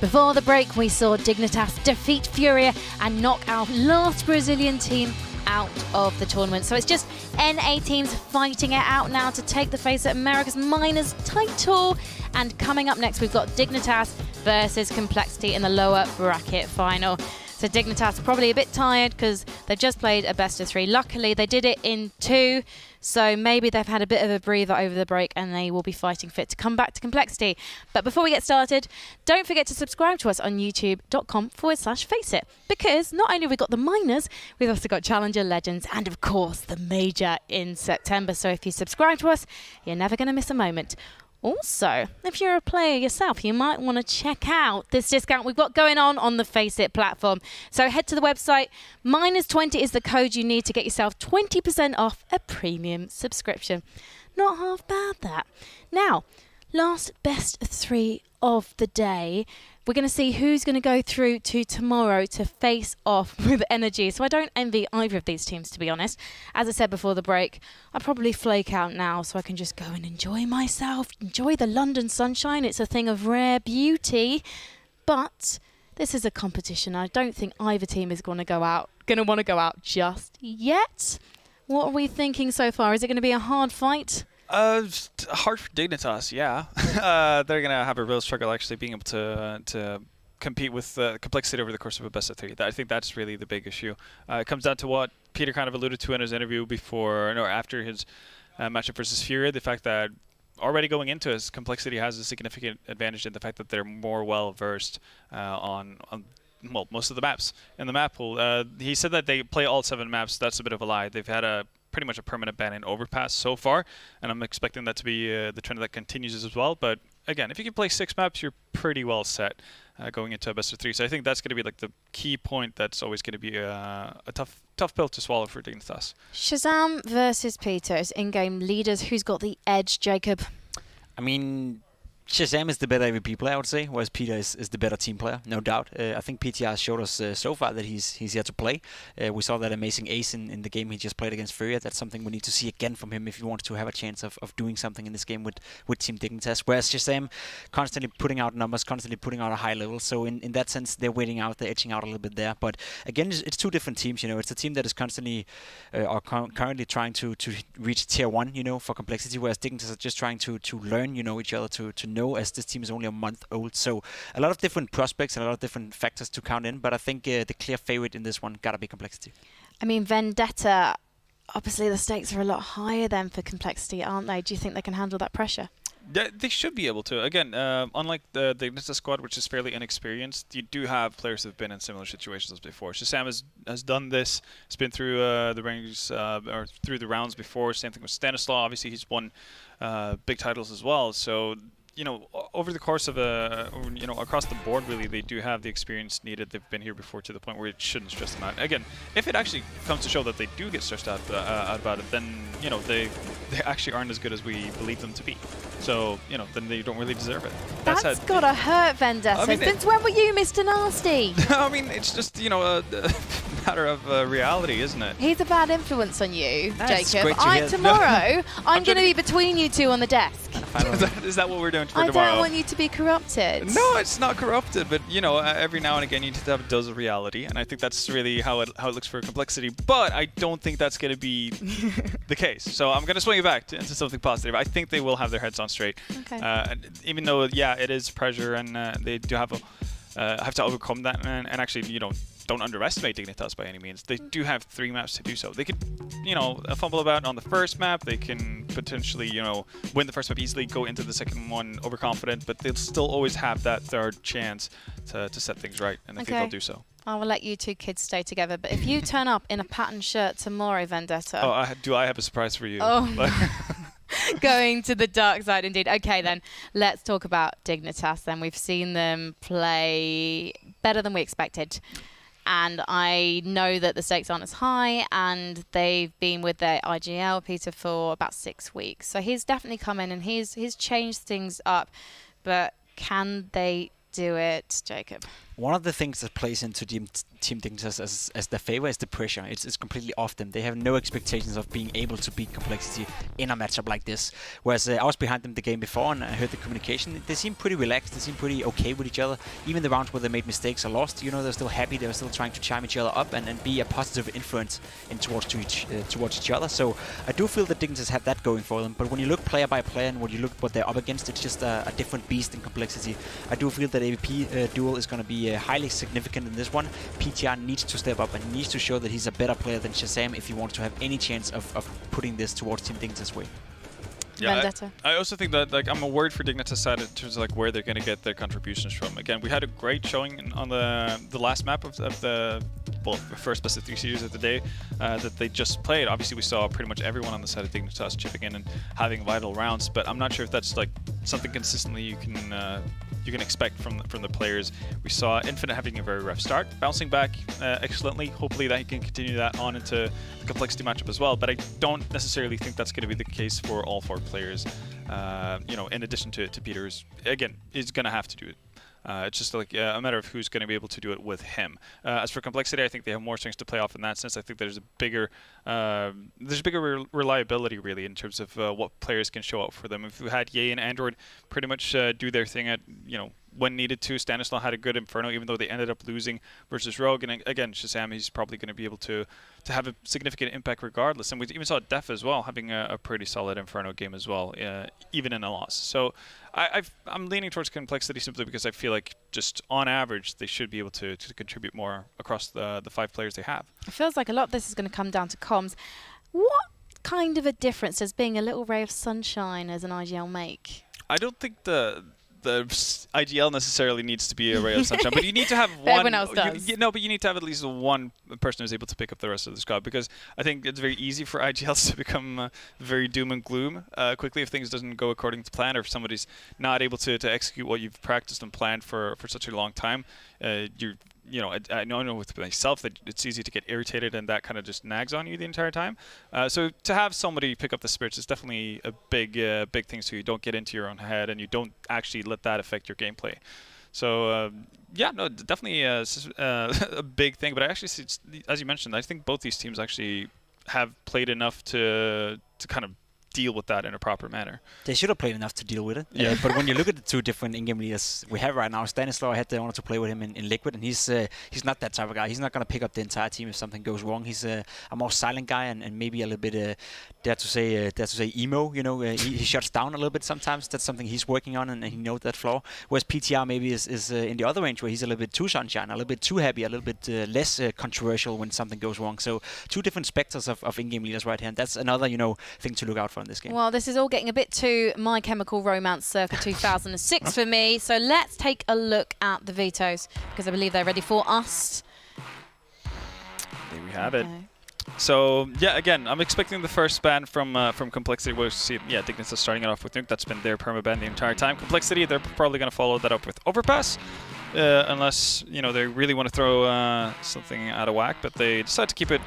Before the break, we saw Dignitas defeat Furia and knock our last Brazilian team out of the tournament. So it's just NA teams fighting it out now to take the FACEIT America's Minors title. And coming up next, we've got Dignitas versus Complexity in the lower bracket final. So Dignitas probably a bit tired because they've just played a best of 3. Luckily, they did it in 2. So maybe they've had a bit of a breather over the break and they will be fighting fit to come back to Complexity. But before we get started, don't forget to subscribe to us on youtube.com/FACEIT, because not only have we got the minors, we've also got Challenger, Legends, and of course the Major in September. So if you subscribe to us, you're never going to miss a moment. Also, if you're a player yourself, you might want to check out this discount we've got going on the FACEIT platform. So head to the website. -20 is the code you need to get yourself 20% off a premium subscription. Not half bad, that. Now, last best of 3 of the day. We're going to see who's going to go through to tomorrow to face off with Energy. So I don't envy either of these teams, to be honest. As I said before the break, I'd probably flake out now so I can just go and enjoy myself, enjoy the London sunshine. It's a thing of rare beauty. But this is a competition. I don't think either team is going to want to go out just yet. What are we thinking so far? Is it going to be a hard fight? Hard for Dignitas, yeah. They're going to have a real struggle actually being able to compete with Complexity over the course of a best of 3. I think that's really the big issue. It comes down to what Peter kind of alluded to in his interview before, or after his matchup versus Furia, the fact that already going into it, Complexity has a significant advantage in the fact that they're more well-versed on well, most of the maps in the map pool. He said that they play all 7 maps. That's a bit of a lie. They've had pretty much a permanent ban in Overpass so far, and I'm expecting that to be the trend that continues as well. But again, if you can play 6 maps, you're pretty well set going into a best of 3. So I think that's going to be like the key point. That's always going to be a tough pill to swallow for Dignitas. Shazam versus Peter as in-game leaders. Who's got the edge, Jacob? I mean, Shazam is the better AVP player, I would say, whereas Peter is the better team player, no doubt. I think PTR showed us so far that he's here to play. We saw that amazing ace in the game he just played against Furia. That's something we need to see again from him if he wants to have a chance of doing something in this game with Team Dignitas. Whereas Shazam constantly putting out numbers, constantly putting out a high level. So in that sense, they're waiting out, they're edging out a little bit there. But again, it's 2 different teams. You know, it's a team that is constantly currently trying to reach tier 1, you know, for Complexity, whereas Dignitas are just trying to learn, you know, each other to know, as this team is only a month old. So a lot of different prospects and a lot of different factors to count in, but I think the clear favorite in this one gotta be Complexity. I mean, Vendetta, obviously the stakes are a lot higher than for Complexity, aren't they? Do you think they can handle that pressure? They should be able to. Again, unlike the Dignitas squad, which is fairly inexperienced, you do have players who have been in similar situations before. Shazam has done this. He's been through the rings or through the rounds before. Same thing with Stanislaw. Obviously, he's won big titles as well. So, you know, over the course of you know, across the board, really, they do have the experience needed. They've been here before to the point where it shouldn't stress them out. Again, if it actually comes to show that they do get stressed out about it, then, you know, they actually aren't as good as we believe them to be. So, you know, then they don't really deserve it. That's gotta hurt, Vendetta. I mean, since when were you Mr. Nasty? I mean, it's just, you know, a matter of reality, isn't it? He's a bad influence on you, That's Jacob. great to Tomorrow, I'm going to be between you 2 on the desk. Is that what we're doing for I tomorrow? don't want you to be corrupted. No, it's not corrupted, but you know, every now and again you need to have a dose of reality, and I think that's really how it looks for Complexity. But I don't think that's going to be the case. So I'm going to swing it back into something positive. I think they will have their heads on straight. Okay. Even though, yeah, it is pressure, and they do have to overcome that, and actually, you know, don't underestimate Dignitas by any means. They do have 3 maps to do so. They could, you know, fumble about on the first map. They can potentially, you know, win the first map easily, go into the second one overconfident, but they'll still always have that 3rd chance to set things right, and I think they'll do so. I will let you 2 kids stay together, but if you turn up in a pattern shirt tomorrow, Vendetta... Oh, do I have a surprise for you? Oh. Going to the dark side indeed. Okay, then let's talk about Dignitas then. We've seen them play better than we expected. And I know that the stakes aren't as high, and they've been with their IGL, Peter, for about 6 weeks. So he's definitely come in and he's changed things up. But can they do it, Jacob? One of the things that plays into Team Dignitas as their favor is the pressure. It's completely off them. They have no expectations of being able to beat Complexity in a matchup like this. Whereas I was behind them the game before and I heard the communication. They seem pretty relaxed. They seem pretty okay with each other. Even the rounds where they made mistakes or lost, you know, they're still happy. They're still trying to chime each other up and be a positive influence towards each other. So I do feel that Dignitas have that going for them. But when you look player by player and when you look what they're up against, it's just a different beast in Complexity. I do feel that AVP duel is going to be highly significant in this one. PTR needs to step up and needs to show that he's a better player than Shazam if he wants to have any chance of putting this towards Team Dignitas' way. Yeah, I also think that I'm worried for Dignitas side in terms of where they're going to get their contributions from. Again, we had a great showing on the last map of the first best of 3 series of the day that they just played. Obviously, we saw pretty much everyone on the side of Dignitas chipping in and having vital rounds, but I'm not sure if that's something consistently you can expect from the players. We saw Infinite having a very rough start, bouncing back excellently. Hopefully that he can continue that on into the Complexity matchup as well, but I don't necessarily think that's going to be the case for all 4 players. You know, in addition to Peter's, again, is going to have to do it. It's just a matter of who's going to be able to do it with him. As for Complexity, I think they have more strengths to play off in that sense. I think there's a bigger reliability really in terms of what players can show up for them. If we had Ye and Android pretty much do their thing at, you know, when needed to. Stanislaw had a good Inferno, even though they ended up losing versus Rogue. And again, Shazam, he's probably going to be able to have a significant impact regardless. And we even saw Def as well having a pretty solid Inferno game as well, even in a loss. So I'm leaning towards Complexity simply because I feel like just on average they should be able to contribute more across the 5 players they have. It feels like a lot of this is going to come down to comms. What kind of a difference does being a little ray of sunshine as an IGL make? I don't think the IGL necessarily needs to be a ray of sunshine, but you need to have one. Everyone else does. No, but you need to have at least one person who's able to pick up the rest of the squad, because I think it's very easy for IGLs to become very doom and gloom quickly if things doesn't go according to plan, or if somebody's not able to execute what you've practiced and planned for such a long time. You know, I know with myself that it's easy to get irritated, and that kind of just nags on you the entire time. So to have somebody pick up the spirits is definitely a big thing, so you don't get into your own head and you don't actually let that affect your gameplay. So yeah, no, definitely a big thing. But I actually see, as you mentioned, I think both these teams actually have played enough to kind of deal with that in a proper manner. They should have played enough to deal with it. Yeah. But when you look at the 2 different in-game leaders we have right now, Stanislaw, I had the honor to play with him in Liquid, and he's not that type of guy. He's not going to pick up the entire team if something goes wrong. He's a more silent guy and maybe a little bit dare to say emo. You know, he shuts down a little bit sometimes. That's something he's working on, and he knows that flaw. Whereas PTR maybe is in the other range, where he's a little bit too sunshine, a little bit too happy, a little bit less controversial when something goes wrong. So 2 different specters of in-game leaders right here, and that's another thing to look out for in this game. Well, this is all getting a bit too My Chemical Romance circa 2006 for me. So let's take a look at the vetoes, because I believe they're ready for us. There we have it. So yeah, again, I'm expecting the first ban from Complexity. We'll see, yeah, Dignitas starting it off with Nuke. That's been their permaban the entire time. Complexity, they're probably going to follow that up with Overpass, unless they really want to throw something out of whack. But they decide to keep it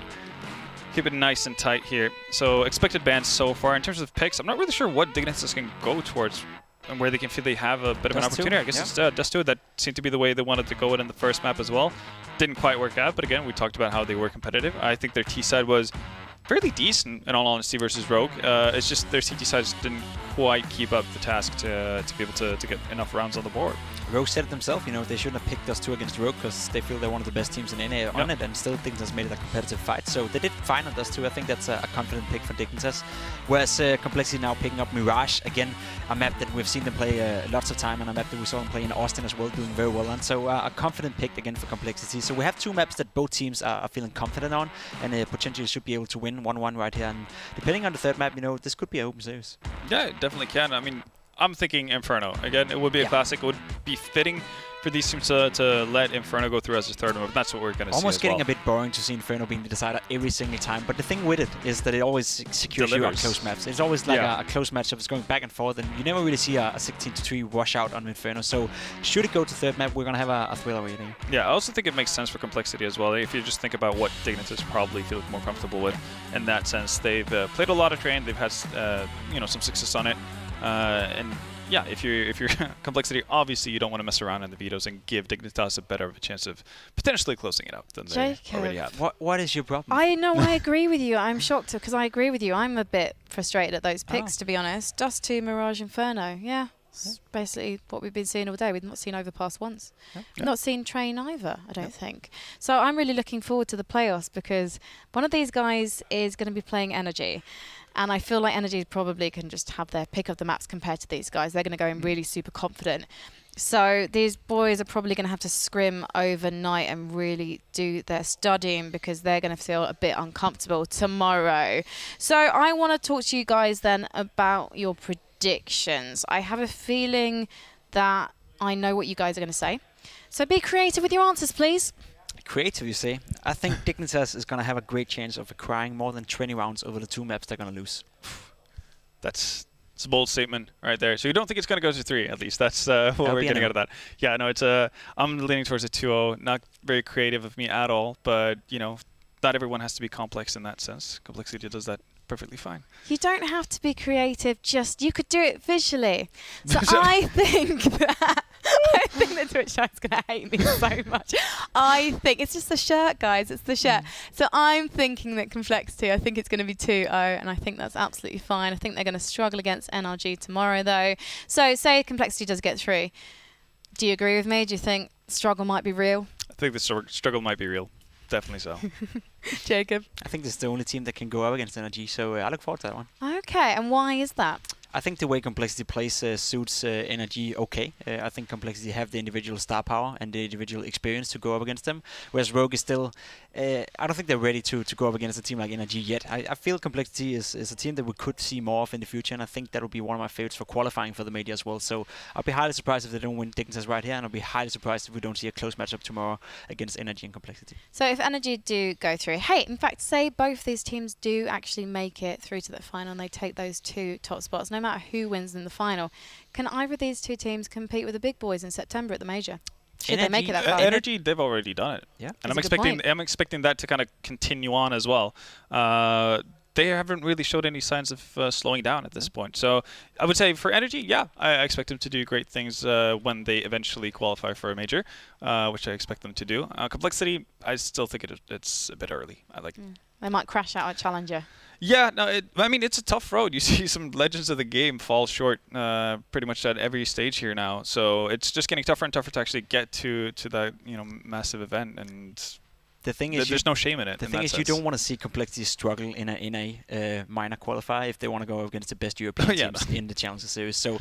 nice and tight here. So expected bans so far. In terms of picks, I'm not really sure what Dignitas can go towards and where they can feel they have a bit of an opportunity. I guess it's Dust 2. That seemed to be the way they wanted to go in the first map as well. Didn't quite work out, but again, we talked about how they were competitive. I think their T side was fairly decent, in all honesty, versus Rogue. It's just their CT side just didn't quite keep up the task to be able to get enough rounds on the board. Rogue said it themselves, they shouldn't have picked us 2 against Rogue because they feel they're one of the best teams in NA on it, and still Dignitas made it a competitive fight. So they did fine on us 2. I think that's a confident pick for Dignitas. Whereas Complexity now picking up Mirage, again, a map that we've seen them play lots of time, and a map that we saw them play in Austin as well, doing very well on. So a confident pick again for Complexity. So we have 2 maps that both teams are feeling confident on, and potentially should be able to win 1-1 right here. And depending on the third map, this could be an open series. Yeah, it definitely can. I mean, I'm thinking Inferno. Again, it would be a classic. It would be fitting for these teams to let Inferno go through as a third map. That's what we're going to see. Almost getting a bit boring to see Inferno being the decider every single time. But the thing with it is that it always secures you on close maps. It's always like a close matchup. It's going back and forth, and you never really see a 16-3 wash out on Inferno. So should it go to third map, we're going to have a thriller waiting. Yeah, I also think it makes sense for Complexity as well. If you just think about what Dignitas probably feel more comfortable with in that sense. They've played a lot of terrain. They've had some success on it. And yeah, if you're Complexity, obviously you don't want to mess around in the vetoes and give Dignitas a better of a chance of potentially closing it out than they already have. What is your problem? I know, I agree with you. I'm shocked because I agree with you. I'm a bit frustrated at those picks, to be honest. Dust 2, Mirage, Inferno. Yeah. It's basically what we've been seeing all day. We've not seen Overpass once. Not seen Train either, I don't think. So I'm really looking forward to the playoffs because one of these guys is going to be playing Energy. And I feel like Energy probably can just have their pick of the maps compared to these guys. They're going to go in really super confident. So these boys are probably going to have to scrim overnight and really do their studying because they're going to feel a bit uncomfortable tomorrow. So I want to talk to you guys then about your predictions. I have a feeling that I know what you guys are going to say. So be creative with your answers, please. Creative, you say? I think Dignitas is going to have a great chance of acquiring more than 20 rounds over the 2 maps they're going to lose. It's a bold statement right there. So you don't think it's going to go to 3, at least. That's what we're getting out of that. Yeah, no, it's I'm leaning towards a 2-0. Not very creative of me at all, but, you know, not everyone has to be complex in that sense. Complexity does that perfectly fine. You don't have to be creative, just you could do it visually. So I think that Twitch chat's going to hate me so much. I think it's just the shirt, guys. It's the shirt. So I'm thinking that Complexity, I think it's going to be 2-0, and I think that's absolutely fine. I think they're going to struggle against NRG tomorrow, though. So say Complexity does get through. Do you agree with me? Do you think struggle might be real? I think the struggle might be real. Definitely so. Jacob? I think this is the only team that can go up against NRG, so I look forward to that one. Okay, and why is that? I think the way Complexity plays suits NRG okay. I think Complexity have the individual star power and the individual experience to go up against them, whereas Rogue is still... I don't think they're ready to go up against a team like NRG yet. I feel Complexity is a team that we could see more of in the future, and I think that will be one of my favorites for qualifying for the major as well. So I'll be highly surprised if they don't win Dignitas right here, and I'll be highly surprised if we don't see a close matchup tomorrow against NRG and Complexity. So if NRG do go through... Hey, in fact, say both these teams do actually make it through to the final and they take those 2 top spots, no matter who wins in the final, can either of these 2 teams compete with the big boys in September at the major? Should they make it that far? Energy, they've already done it. Yeah, and I'm expecting that to kind of continue on as well. They haven't really showed any signs of slowing down at this point. So I would say for Energy, yeah, I expect them to do great things when they eventually qualify for a major, which I expect them to do. Complexity, I still think it's a bit early. They might crash out at Challenger. Yeah, no, I mean, it's a tough road. You see some legends of the game fall short pretty much at every stage here now. So it's just getting tougher and tougher to actually get to that, you know, massive event. And the thing is, there's no shame in it. The thing is, you don't want to see Complexity struggle in a minor qualifier if they want to go against the best European teams in the Challenger Series. So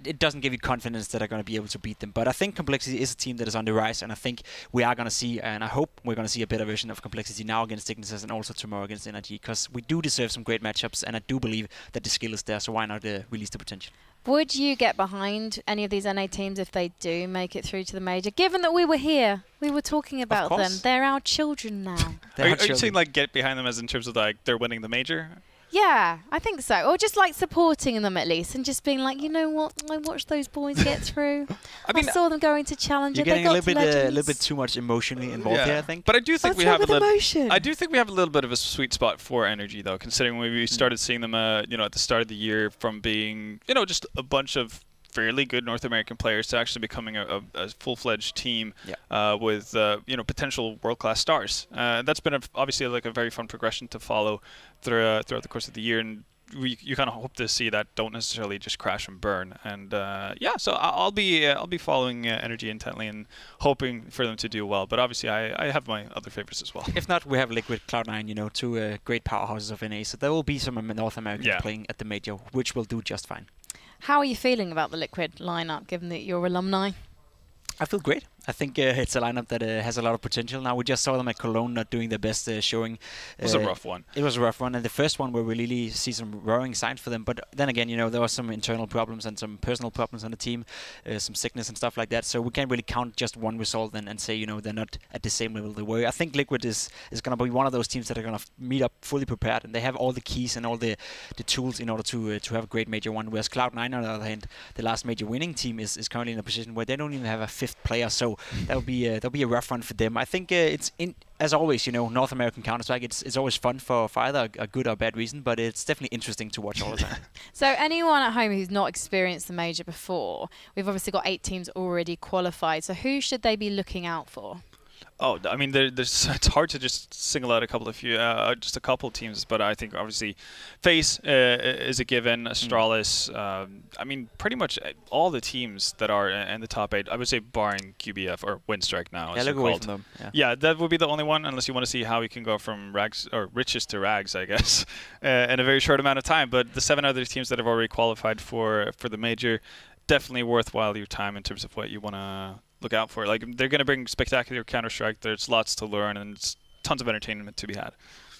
it doesn't give you confidence that they're going to be able to beat them. But I think Complexity is a team that is on the rise, and I think we are going to see, and I hope we're going to see a better version of Complexity now against Dignitas and also tomorrow against NRG, because we do deserve some great matchups, and I do believe that the skill is there. So why not release the potential? Would you get behind any of these NA teams if they do make it through to the major? Given that we were here, we were talking about them. They're our children now. Are you saying like get behind them as in terms of like they're winning the major? Yeah, I think so. Or just like supporting them at least and just being like, you know what, I watched those boys get through. I saw them going to Challenger. You're getting a little bit too much emotionally involved here, I think. But I do think we have emotion. I do think we have a little bit of a sweet spot for Energy though, considering when we started seeing them, you know, at the start of the year from being, you know, just a bunch of fairly good North American players to actually becoming a full-fledged team with you know, potential world-class stars. That's been obviously like a very fun progression to follow throughout the course of the year, and you kind of hope to see that don't necessarily just crash and burn. And yeah, so I'll be following Energy intently and hoping for them to do well. But obviously, I have my other favorites as well. If not, we have Liquid, Cloud9, you know, 2 great powerhouses of NA. So there will be some North Americans playing at the major, which will do just fine. How are you feeling about the Liquid lineup, given that you're alumni? I feel great. I think it's a lineup that has a lot of potential. Now, we just saw them at Cologne not doing their best showing. It was a rough one. It was a rough one, and the first one where we really see some worrying signs for them. But then again, you know, there were some internal problems and some personal problems on the team, some sickness and stuff like that. So we can't really count just one result and say, you know, they're not at the same level they were. I think Liquid is going to be one of those teams that are going to meet up fully prepared, and they have all the keys and all the tools in order to have a great major one. Whereas Cloud9, on the other hand, the last major winning team, is currently in a position where they don't even have a 5th player. So So that'll be a rough run for them. I think it's as always, North American Counter-Strike. It's always fun for either a good or bad reason, but it's definitely interesting to watch all the time. So anyone at home who's not experienced the major before, we've obviously got 8 teams already qualified. So who should they be looking out for? Oh, I mean, it's hard to just single out just a couple teams, but I think obviously FaCe is a given. Astralis, I mean, pretty much all the teams that are in the top 8, I would say barring QBF or Winstrike now. Yeah, look away from them. Yeah, that would be the only one, unless you want to see how we can go from rags or riches to rags, I guess, in a very short amount of time. But the 7 other teams that have already qualified for the major, definitely worthwhile your time in terms of what you want to look out for. Like, they're going to bring spectacular Counter-Strike. There's lots to learn and it's tons of entertainment to be had.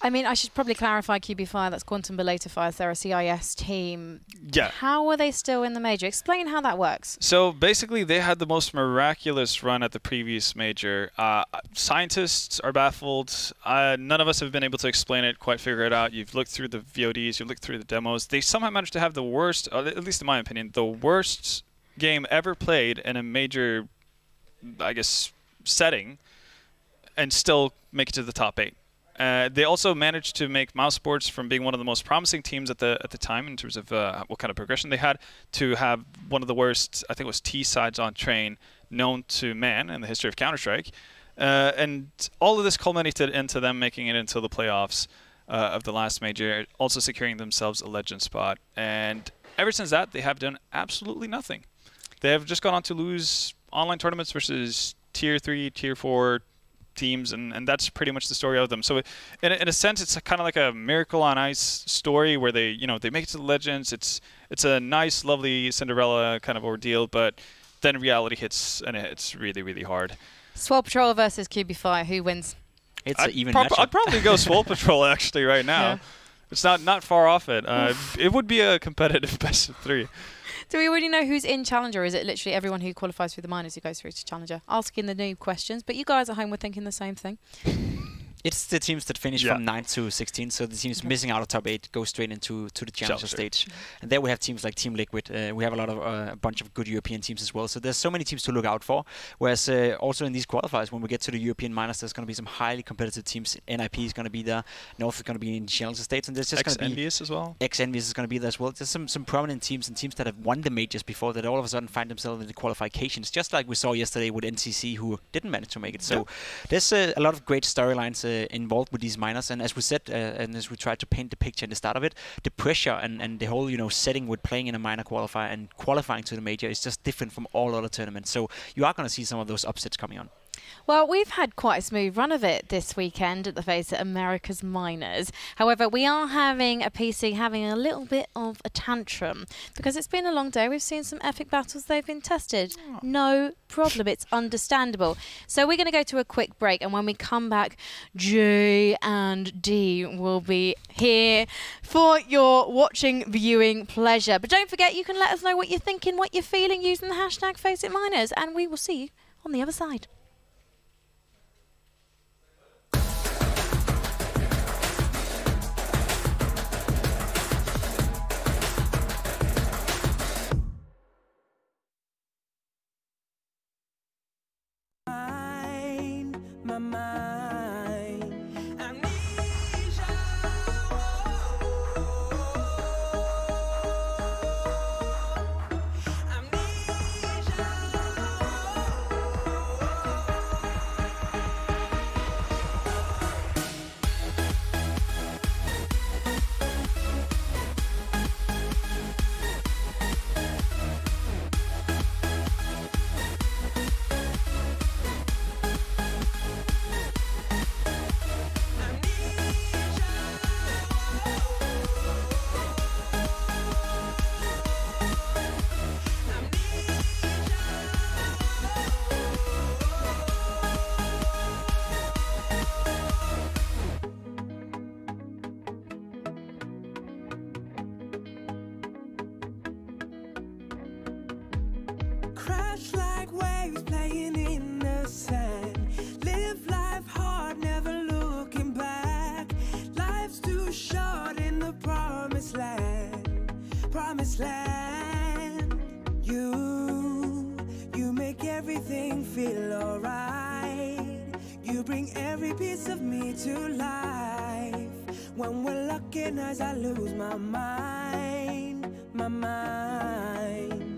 I mean, I should probably clarify QB Fire. That's Quantum Belated Fires. They're a CIS team. Yeah. How are they still in the major? Explain how that works. So basically, they had the most miraculous run at the previous major. Scientists are baffled. None of us have been able to explain it, quite figure it out. You've looked through the VODs, you've looked through the demos. They somehow managed to have the worst, at least in my opinion, the worst game ever played in a major, I guess, setting, and still make it to the top 8. They also managed to make Mouse Sports, from being one of the most promising teams at the time in terms of what kind of progression they had, to have one of the worst, I think it was T sides on train, known to man in the history of Counter-Strike. And all of this culminated into them making it into the playoffs of the last major, also securing themselves a legend spot. And ever since that, they have done absolutely nothing. They have just gone on to lose online tournaments versus Tier 3, Tier 4 teams, and that's pretty much the story of them. So in a sense, it's kind of like a Miracle on Ice story where they make it to the Legends. It's a nice, lovely Cinderella kind of ordeal, but then reality hits, and it's really, really hard. Swole Patrol versus QB Fire. Who wins? It's an even matchup. I'd probably go Swole Patrol actually right now. Yeah. It's not far off it. It would be a competitive best of 3. Do we already know who's in Challenger, or is it literally everyone who qualifies through the minors who goes through to Challenger? Asking the noob questions, but you guys at home were thinking the same thing. It's the teams that finish from 9 to 16, so the teams missing out of top 8 go straight into the Challenger stage. And there we have teams like Team Liquid. We have a bunch of good European teams as well. So there's so many teams to look out for. Whereas also in these qualifiers, when we get to the European minors, there's going to be some highly competitive teams. NIP is going to be there. North is going to be in Challenger stage, and there's just going to be Envious as well. Envious is going to be there as well. There's some prominent teams and teams that have won the majors before that all of a sudden find themselves in the qualifications, just like we saw yesterday with NCC, who didn't manage to make it. So there's a lot of great storylines involved with these minors, and as we said, and as we tried to paint the picture in the start of it, the pressure and the whole setting with playing in a minor qualifier and qualifying to the major is just different from all other tournaments. So you are going to see some of those upsets coming on. Well, we've had quite a smooth run of it this weekend at the FACEIT America's Minors. However, we are having a PC having a little bit of a tantrum because it's been a long day. We've seen some epic battles. They've been tested. No problem. It's understandable. So we're going to go to a quick break, and when we come back, J and D will be here for your watching, viewing pleasure. But don't forget, you can let us know what you're thinking, what you're feeling using the hashtag FACEITMinors, and we will see you on the other side. Promised land, you make everything feel feel alright. You bring every piece of me to life. When we're looking eyes, I lose my mind, my mind.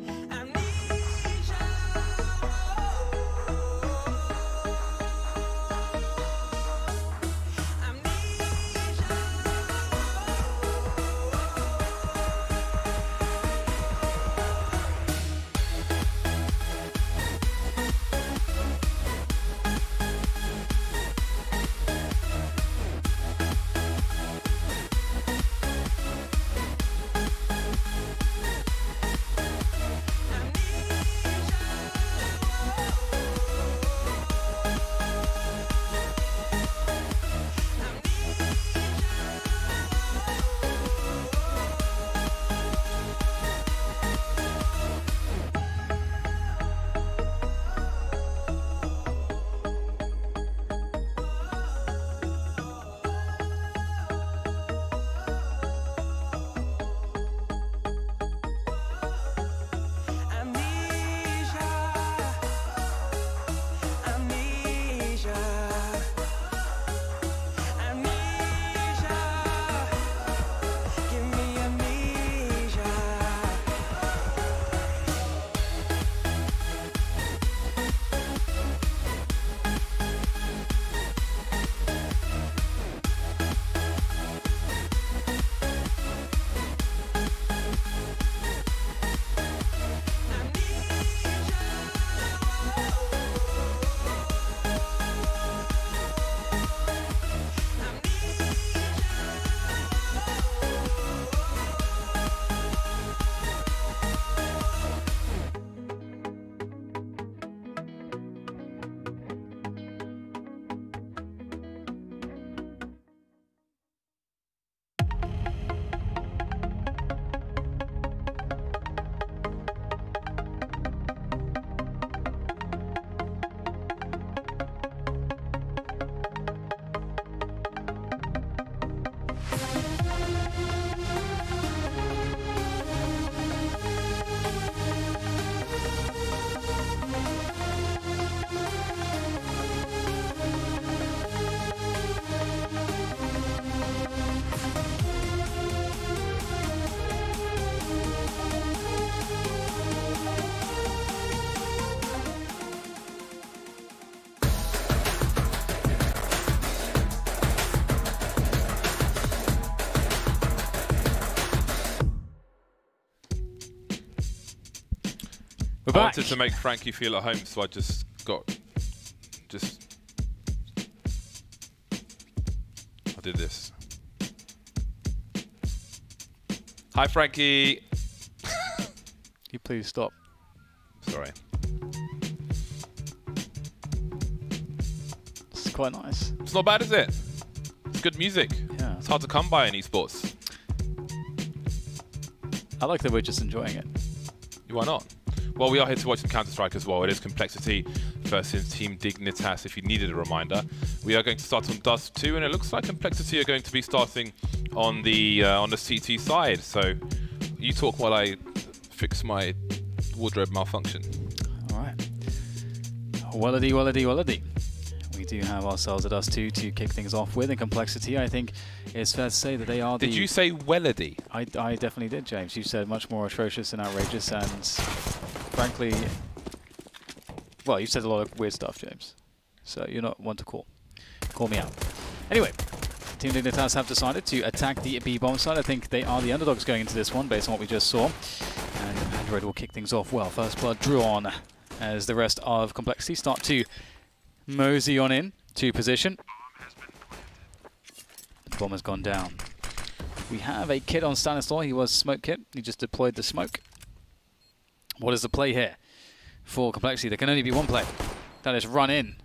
I wanted to make Frankie feel at home, so I just I did this. Hi, Frankie. You please stop. Sorry. It's quite nice. It's not bad, is it? It's good music. Yeah. It's hard to come by in esports. I like that we're just enjoying it. Why not? Well, we are here to watch some Counter-Strike as well. It is Complexity versus Team Dignitas, if you needed a reminder. We are going to start on Dust 2, and it looks like Complexity are going to be starting on the CT side. So you talk while I fix my wardrobe malfunction. All right. Wellity, wellity, wellity. We do have ourselves a Dust 2 to kick things off with. In Complexity, I think it's fair to say that they are the... Did you say wellity? I definitely did, James. You said much more atrocious and outrageous, and frankly, well, you said a lot of weird stuff, James. So you're not one to call me out. Anyway, Team Dignitas have decided to attack the B bomb side. I think they are the underdogs going into this one, based on what we just saw. And Android will kick things off well. First blood drawn as the rest of Complexity start to mosey on in to position. The bomb has gone down. We have a kit on Stanislaw. He was smoke kit. He just deployed the smoke. What is the play here for Complexity? There can only be one play. That is run in.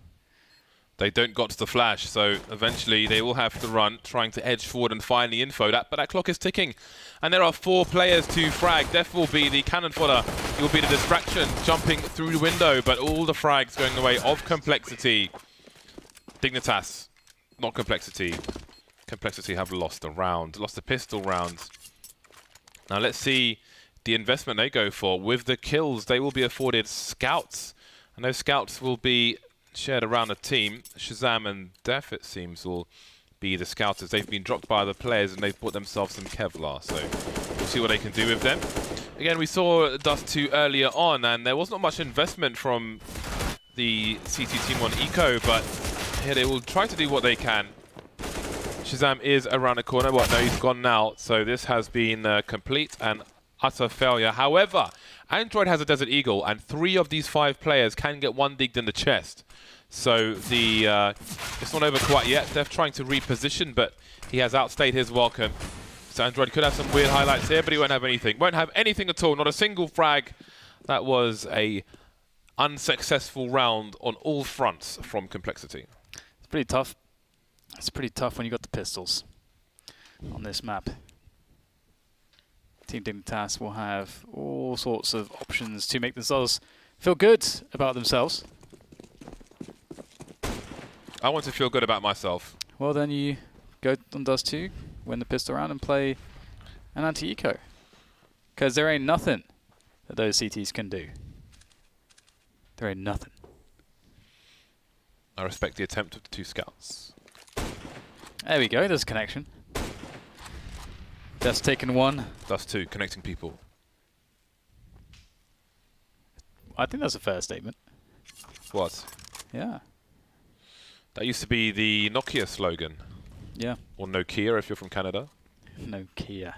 They don't got to the flash, so eventually they will have to run, trying to edge forward and find the info. But that clock is ticking, and there are 4 players to frag. Def will be the cannon fodder. He will be the distraction, jumping through the window, but all the frags going the way of Complexity. Dignitas, not Complexity. Complexity have lost a round, lost a pistol round. Now let's see the investment they go for. With the kills, they will be afforded scouts And those scouts will be shared around the team. Shazam and Def, it seems, will be the scouters. They've been dropped by other players and they've bought themselves some Kevlar, so we'll see what they can do with them. Again, we saw Dust 2 earlier on, and there was not much investment from the CT team on Eco, but here they will try to do what they can. Shazam is around the corner. Well, no, he's gone now, so this has been complete and utter failure. However, Android has a Desert Eagle, and 3 of these 5 players can get 1 digged in the chest. So it's not over quite yet. Def trying to reposition, but he has outstayed his welcome. So Android could have some weird highlights here, but he won't have anything. Won't have anything at all. Not a single frag. That was a unsuccessful round on all fronts from Complexity. It's pretty tough. It's pretty tough when you got the pistols on this map. Team Dignitas will have all sorts of options to make themselves feel good about themselves. I want to feel good about myself. Well, then you go on Dust 2, win the pistol round, and play an anti-eco. Because there ain't nothing that those CTs can do. There ain't nothing. I respect the attempt of the 2 scouts. There we go, there's a connection. Dust taken 1. Dust 2, connecting people. I think that's a fair statement. What? Yeah. That used to be the Nokia slogan. Yeah. Or Nokia if you're from Canada. Nokia.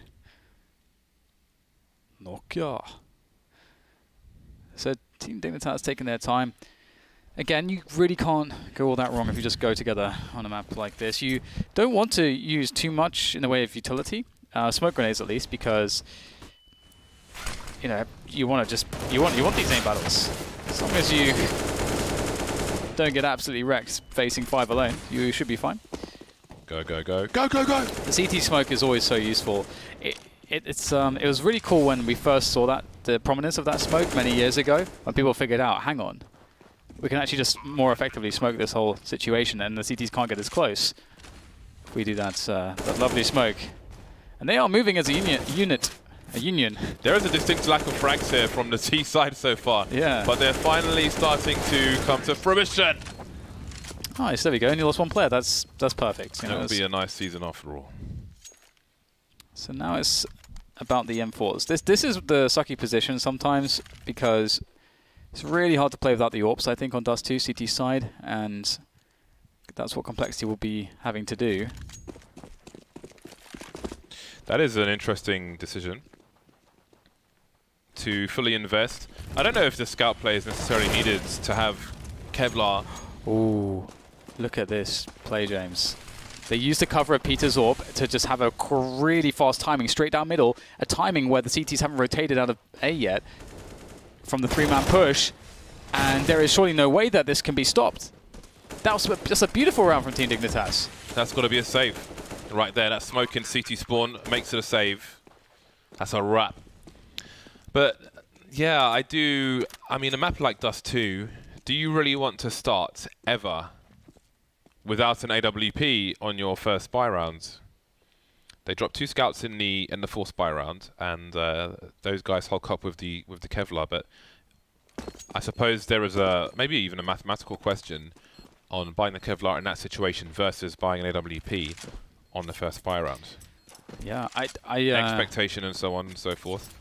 Nokia. So Team Dignitas taking their time. Again, you really can't go all that wrong if you just go together on a map like this. You don't want to use too much in the way of utility, smoke grenades at least, because you know you want to just you want these aim battles. As long as you don't get absolutely wrecked facing 5 alone, you should be fine. Go, go, go. Go, go, go! The CT smoke is always so useful. It was really cool when we first saw that, the prominence of that smoke many years ago, when people figured out, hang on, we can actually just more effectively smoke this whole situation, and the CTs can't get as close if we do that lovely smoke. And they are moving as a unit. There is a distinct lack of frags here from the T side so far. Yeah. But they're finally starting to come to fruition. Nice, there we go. Only lost 1 player. That's perfect. That would be a nice season after all. So now it's about the M4s. This is the sucky position sometimes because it's really hard to play without the AWPs, I think, on Dust 2 CT side, and that's what Complexity will be having to do. That is an interesting decision to fully invest. I don't know if the scout play is necessarily needed to have Kevlar. Ooh, look at this play, James. They used the cover of Peter's AWP to just have a really fast timing straight down middle, a timing where the CTs haven't rotated out of A yet from the 3-man push, and there is surely no way that this can be stopped. That was just a beautiful round from Team Dignitas. That's got to be a save. Right there, that smoke in CT spawn makes it a save. That's a wrap. But yeah, I mean, a map like Dust 2, do you really want to start ever without an AWP on your first spy round? They dropped 2 scouts in the 4th spy round, and those guys hulk up with the Kevlar. But I suppose there is maybe even a mathematical question on buying the Kevlar in that situation versus buying an AWP on the first spy round. Yeah, Expectation and so on and so forth.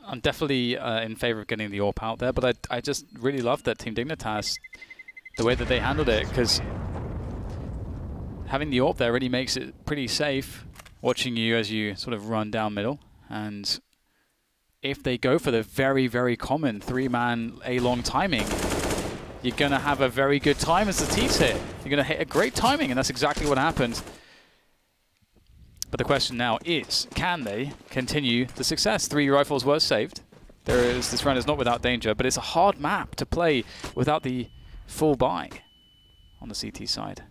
I'm definitely in favor of getting the AWP out there, but I just really love that Team Dignitas, the way that they handled it, because having the AWP there really makes it pretty safe, watching you as you sort of run down middle. And if they go for the very, very common 3-man A-long timing, you're going to have a very good time as the T's hit. You're going to hit a great timing, and that's exactly what happened. But the question now is, can they continue the success? 3 rifles were saved. This round is not without danger, but it's a hard map to play without the full buy on the CT side.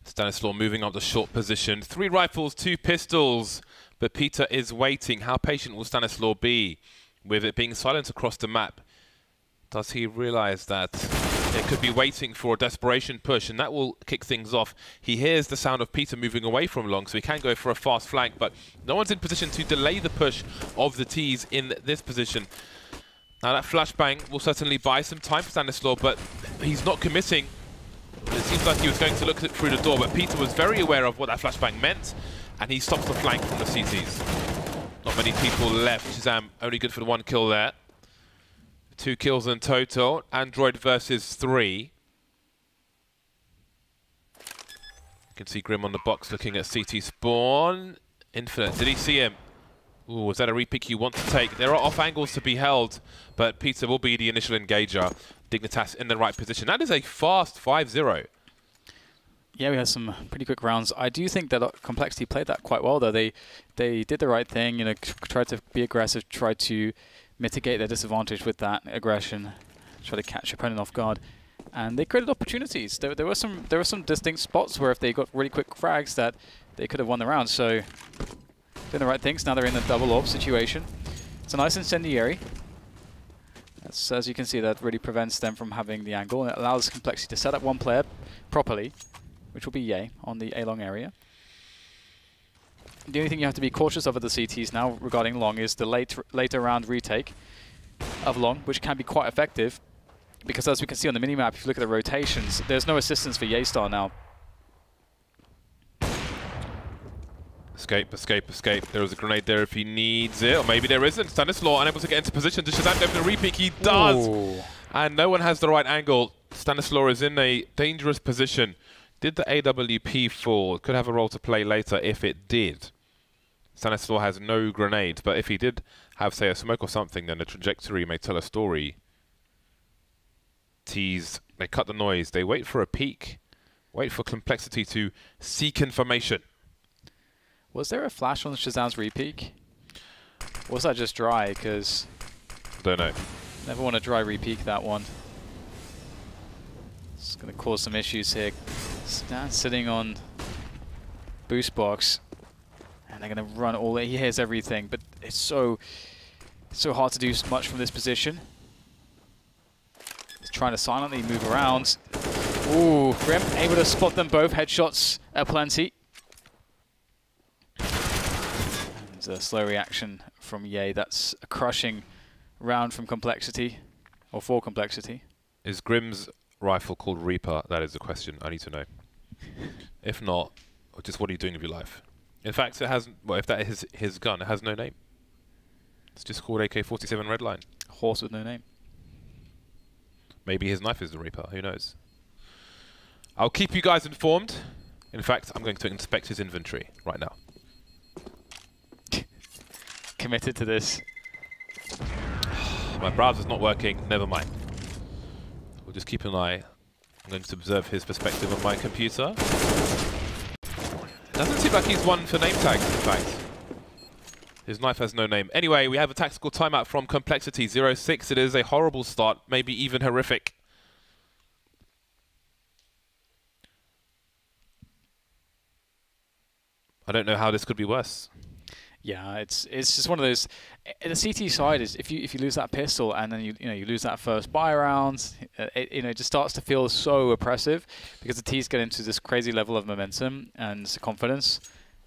Stanislaw moving up the short position. 3 rifles, 2 pistols, but Peter is waiting. How patient will Stanislaw be with it being silent across the map? Does he realize that It could be waiting for a desperation push, and that will kick things off. He hears the sound of Peter moving away from long, so he can go for a fast flank, but no one's in position to delay the push of the T's in this position. Now that flashbang will certainly buy some time for Stanislaw, but he's not committing. It seems like he was going to look through the door, but Peter was very aware of what that flashbang meant, and he stops the flank from the CTs. Not many people left. Shazam only good for the 1 kill there. 2 kills in total. Android versus 3. You can see Grim on the box looking at CT spawn. Infinite, did he see him? Ooh, was that a repick you want to take? There are off angles to be held, but Peter will be the initial engager. Dignitas in the right position. That is a fast 5-0. Yeah, we had some pretty quick rounds. I do think that Complexity played that quite well, though. They did the right thing, you know, tried to be aggressive, tried to mitigate their disadvantage with that aggression, try to catch your opponent off guard, and they created opportunities. There were some distinct spots where if they got really quick frags that they could have won the round. So doing the right things. Now they're in a double orb situation. It's a nice incendiary. That's, as you can see, that really prevents them from having the angle, and it allows Complexity to set up one player properly, which will be Ye on the A-long area. The only thing you have to be cautious of at the CTs now regarding long is the later round retake of long, which can be quite effective, because as we can see on the minimap, if you look at the rotations, there's no assistance for Ye-Star now. Escape, escape, escape. There is a grenade there if he needs it, or maybe there isn't. Stanislaw unable to get into position. Does Shazam go for the repeat? He does! Ooh. And no one has the right angle. Stanislaw is in a dangerous position. Did the AWP fall? Could have a role to play later if it did. Stanislaw has no grenade, but if he did have, say, a smoke or something, then the trajectory may tell a story. T's, they cut the noise. They wait for a peak. Wait for Complexity to seek information. Was there a flash on Shazam's repeak? Or was that just dry? Because don't know. Never want to dry repeak that one. It's going to cause some issues here. Stan sitting on boost box, and they're going to run all the. He hears everything, but it's so hard to do much from this position. He's trying to silently move around. Ooh, Grim able to spot them both. Headshots aplenty. And a slow reaction from Ye. That's a crushing round from Complexity, or for Complexity. Is Grim's rifle called Reaper? That is the question. I need to know. If not, just what are you doing with your life? In fact, it has. Well, if that is his gun, it has no name. It's just called AK-47 Redline. Horse with no name. Maybe his knife is the Reaper. Who knows? I'll keep you guys informed. In fact, I'm going to inspect his inventory right now. Committed to this. My browser's not working. Never mind. We'll just keep an eye. I'm going to observe his perspective on my computer. Doesn't seem like he's one for name tags, in fact. His knife has no name. Anyway, we have a tactical timeout from Complexity 06. It is a horrible start, maybe even horrific. I don't know how this could be worse. Yeah, it's just one of those. The CT side is if you lose that pistol and then you lose that first buy round, it just starts to feel so oppressive because the T's get into this crazy level of momentum and confidence,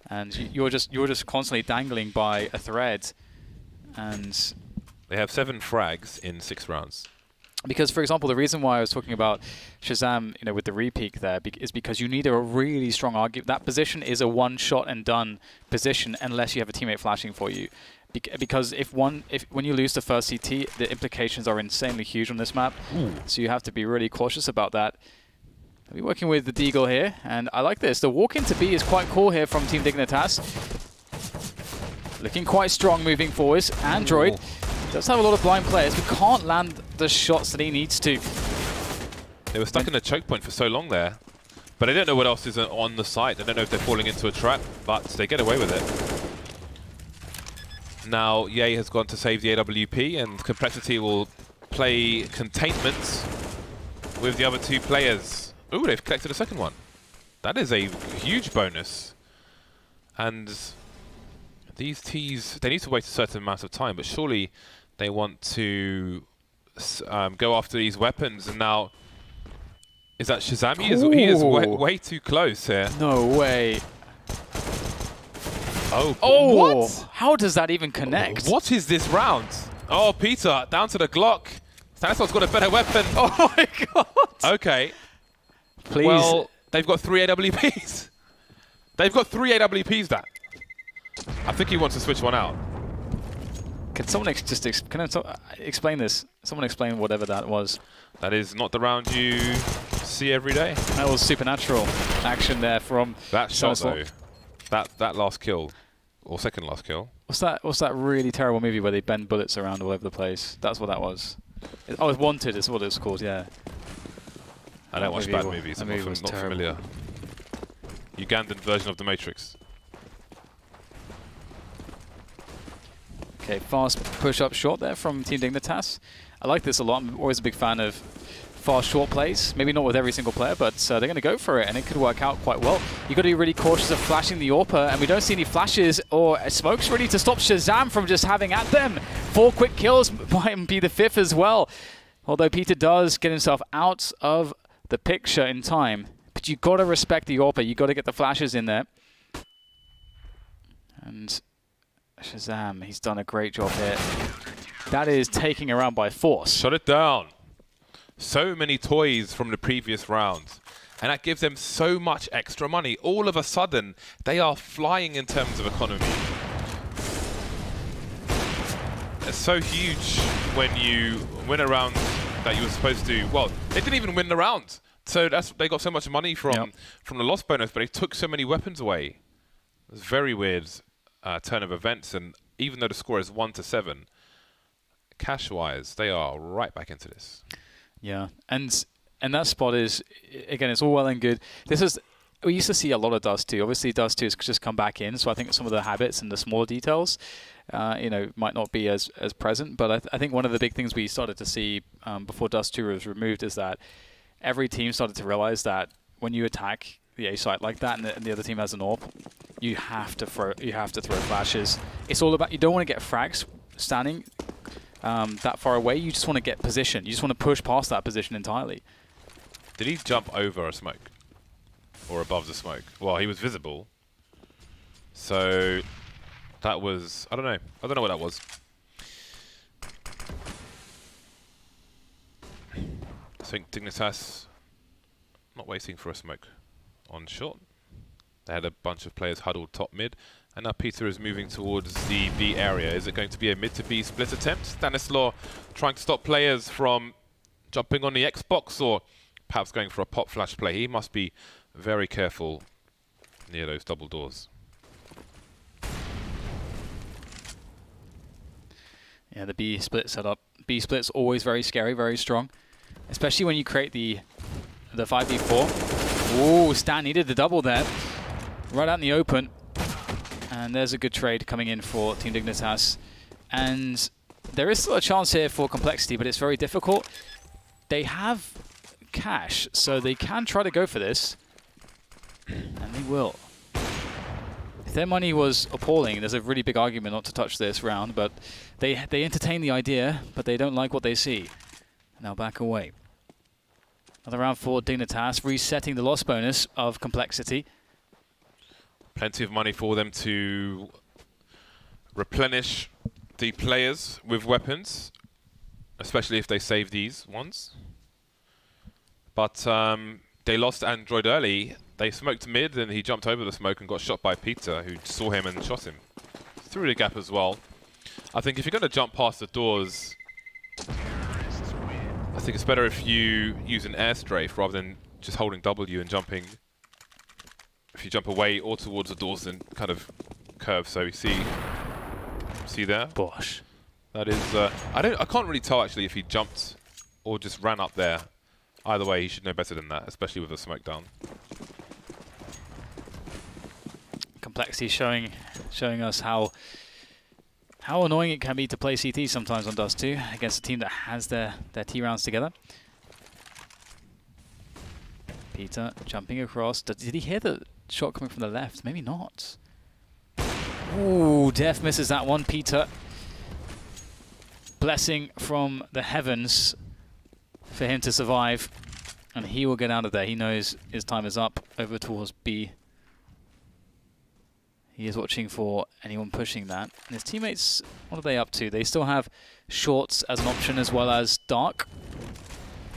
and you're just constantly dangling by a thread. And they have 7 frags in 6 rounds. Because, for example, the reason why I was talking about Shazam, with the repeak there, is because you need a really strong argument. That position is a one-shot-and-done position unless you have a teammate flashing for you. Because when you lose the first CT, the implications are insanely huge on this map. Ooh. So you have to be really cautious about that. I'll be working with the Deagle here, and I like this. The walk into B is quite cool here from Team Dignitas. Looking quite strong moving forwards. Android. Ooh. Does have a lot of blind players, but can't land the shots that he needs to. They were stuck in a choke point for so long there, but I don't know what else is on the site. I don't know if they're falling into a trap, but they get away with it. Now Ye has gone to save the AWP, and Complexity will play containment with the other 2 players. Ooh, they've collected a second one. That is a huge bonus. And these T's, they need to wait a certain amount of time, but surely they want to go after these weapons. And now is that Shazam. He is way too close here. No way. Oh, what? How does that even connect? What is this round? Oh, Peter, down to the Glock. Stanislav's got a better weapon. Oh my god. Okay. Please. Well, they've got 3 AWPs. They've got 3 AWPs, that. I think he wants to switch one out. Can someone explain this? Someone explain whatever that was. That is not the round you see every day. That was supernatural action there from that shot, though. Stanislav. That last kill, or second last kill. What's that really terrible movie where they bend bullets around all over the place? That's what that was. Oh, it's Wanted is what it's called, yeah. I don't watch bad movies. I'm not familiar. Ugandan version of The Matrix. Okay, fast push-up short there from Team Dignitas. I like this a lot. I'm always a big fan of fast short plays. Maybe not with every single player, but they're going to go for it, and it could work out quite well. You've got to be really cautious of flashing the AWPer, and we don't see any flashes or smokes ready to stop Shazam from just having at them. 4 quick kills might be the 5th as well. Although Peter does get himself out of the picture in time. But you've got to respect the AWPer. You've got to get the flashes in there. And Shazam, he's done a great job here. That is taking around by force. Shut it down. So many toys from the previous round. And that gives them so much extra money. All of a sudden, they are flying in terms of economy. It's so huge when you win a round that you were supposed to. Well, they didn't even win the round. So they got so much money from the loss bonus, but they took so many weapons away. It was very weird turn of events. And even though the score is 1-7, cash-wise, they are right back into this. Yeah, and that spot is, again, it's all well and good. This is, we used to see a lot of Dust 2. Obviously, Dust 2 has just come back in, so I think some of the habits and the smaller details, you know, might not be as present. But I think one of the big things we started to see before Dust 2 was removed is that every team started to realize that when you attack the A site like that, and the other team has an AWP, you have to throw flashes. It's all about, you don't want to get frags standing that far away. You just want to get position. You just want to push past that position entirely. Did he jump over a smoke? Or above the smoke? Well, he was visible. So that was, I don't know. I don't know what that was. I think Dignitas not waiting for a smoke on short. They had a bunch of players huddled top mid. And now Peter is moving towards the B area. Is it going to be a mid to B split attempt? Stanislav trying to stop players from jumping on the Xbox, or perhaps going for a pop flash play. He must be very careful near those double doors. Yeah, the B split setup. B split's always very scary, very strong. Especially when you create the 5v4. Ooh, Stan needed the double there. Right out in the open. And there's a good trade coming in for Team Dignitas. And there is still a chance here for Complexity, but it's very difficult. They have cash, so they can try to go for this. And they will. If their money was appalling, there's a really big argument not to touch this round, but they entertain the idea, but they don't like what they see. Now back away. Another round for Dignitas, resetting the loss bonus of Complexity. Plenty of money for them to replenish the players with weapons, especially if they save these ones. But they lost Android early. They smoked mid, and he jumped over the smoke and got shot by Peter, who saw him and shot him. Through the gap as well. I think if you're going to jump past the doors, I think it's better if you use an air strafe rather than just holding W and jumping. If you jump away or towards the doors, then kind of curve. So you see there. Bosh. That is. I can't really tell actually if he jumped or just ran up there. Either way, he should know better than that, especially with the smoke down. Complexity showing us how annoying it can be to play CT sometimes on Dust 2 against a team that has their T rounds together. Peter jumping across. Did he hear the shot coming from the left? Maybe not. Ooh, Def misses that one. Peter, blessing from the heavens for him to survive. And he will get out of there. He knows his time is up over towards B. He is watching for anyone pushing that. And his teammates, what are they up to? They still have shorts as an option as well as dark.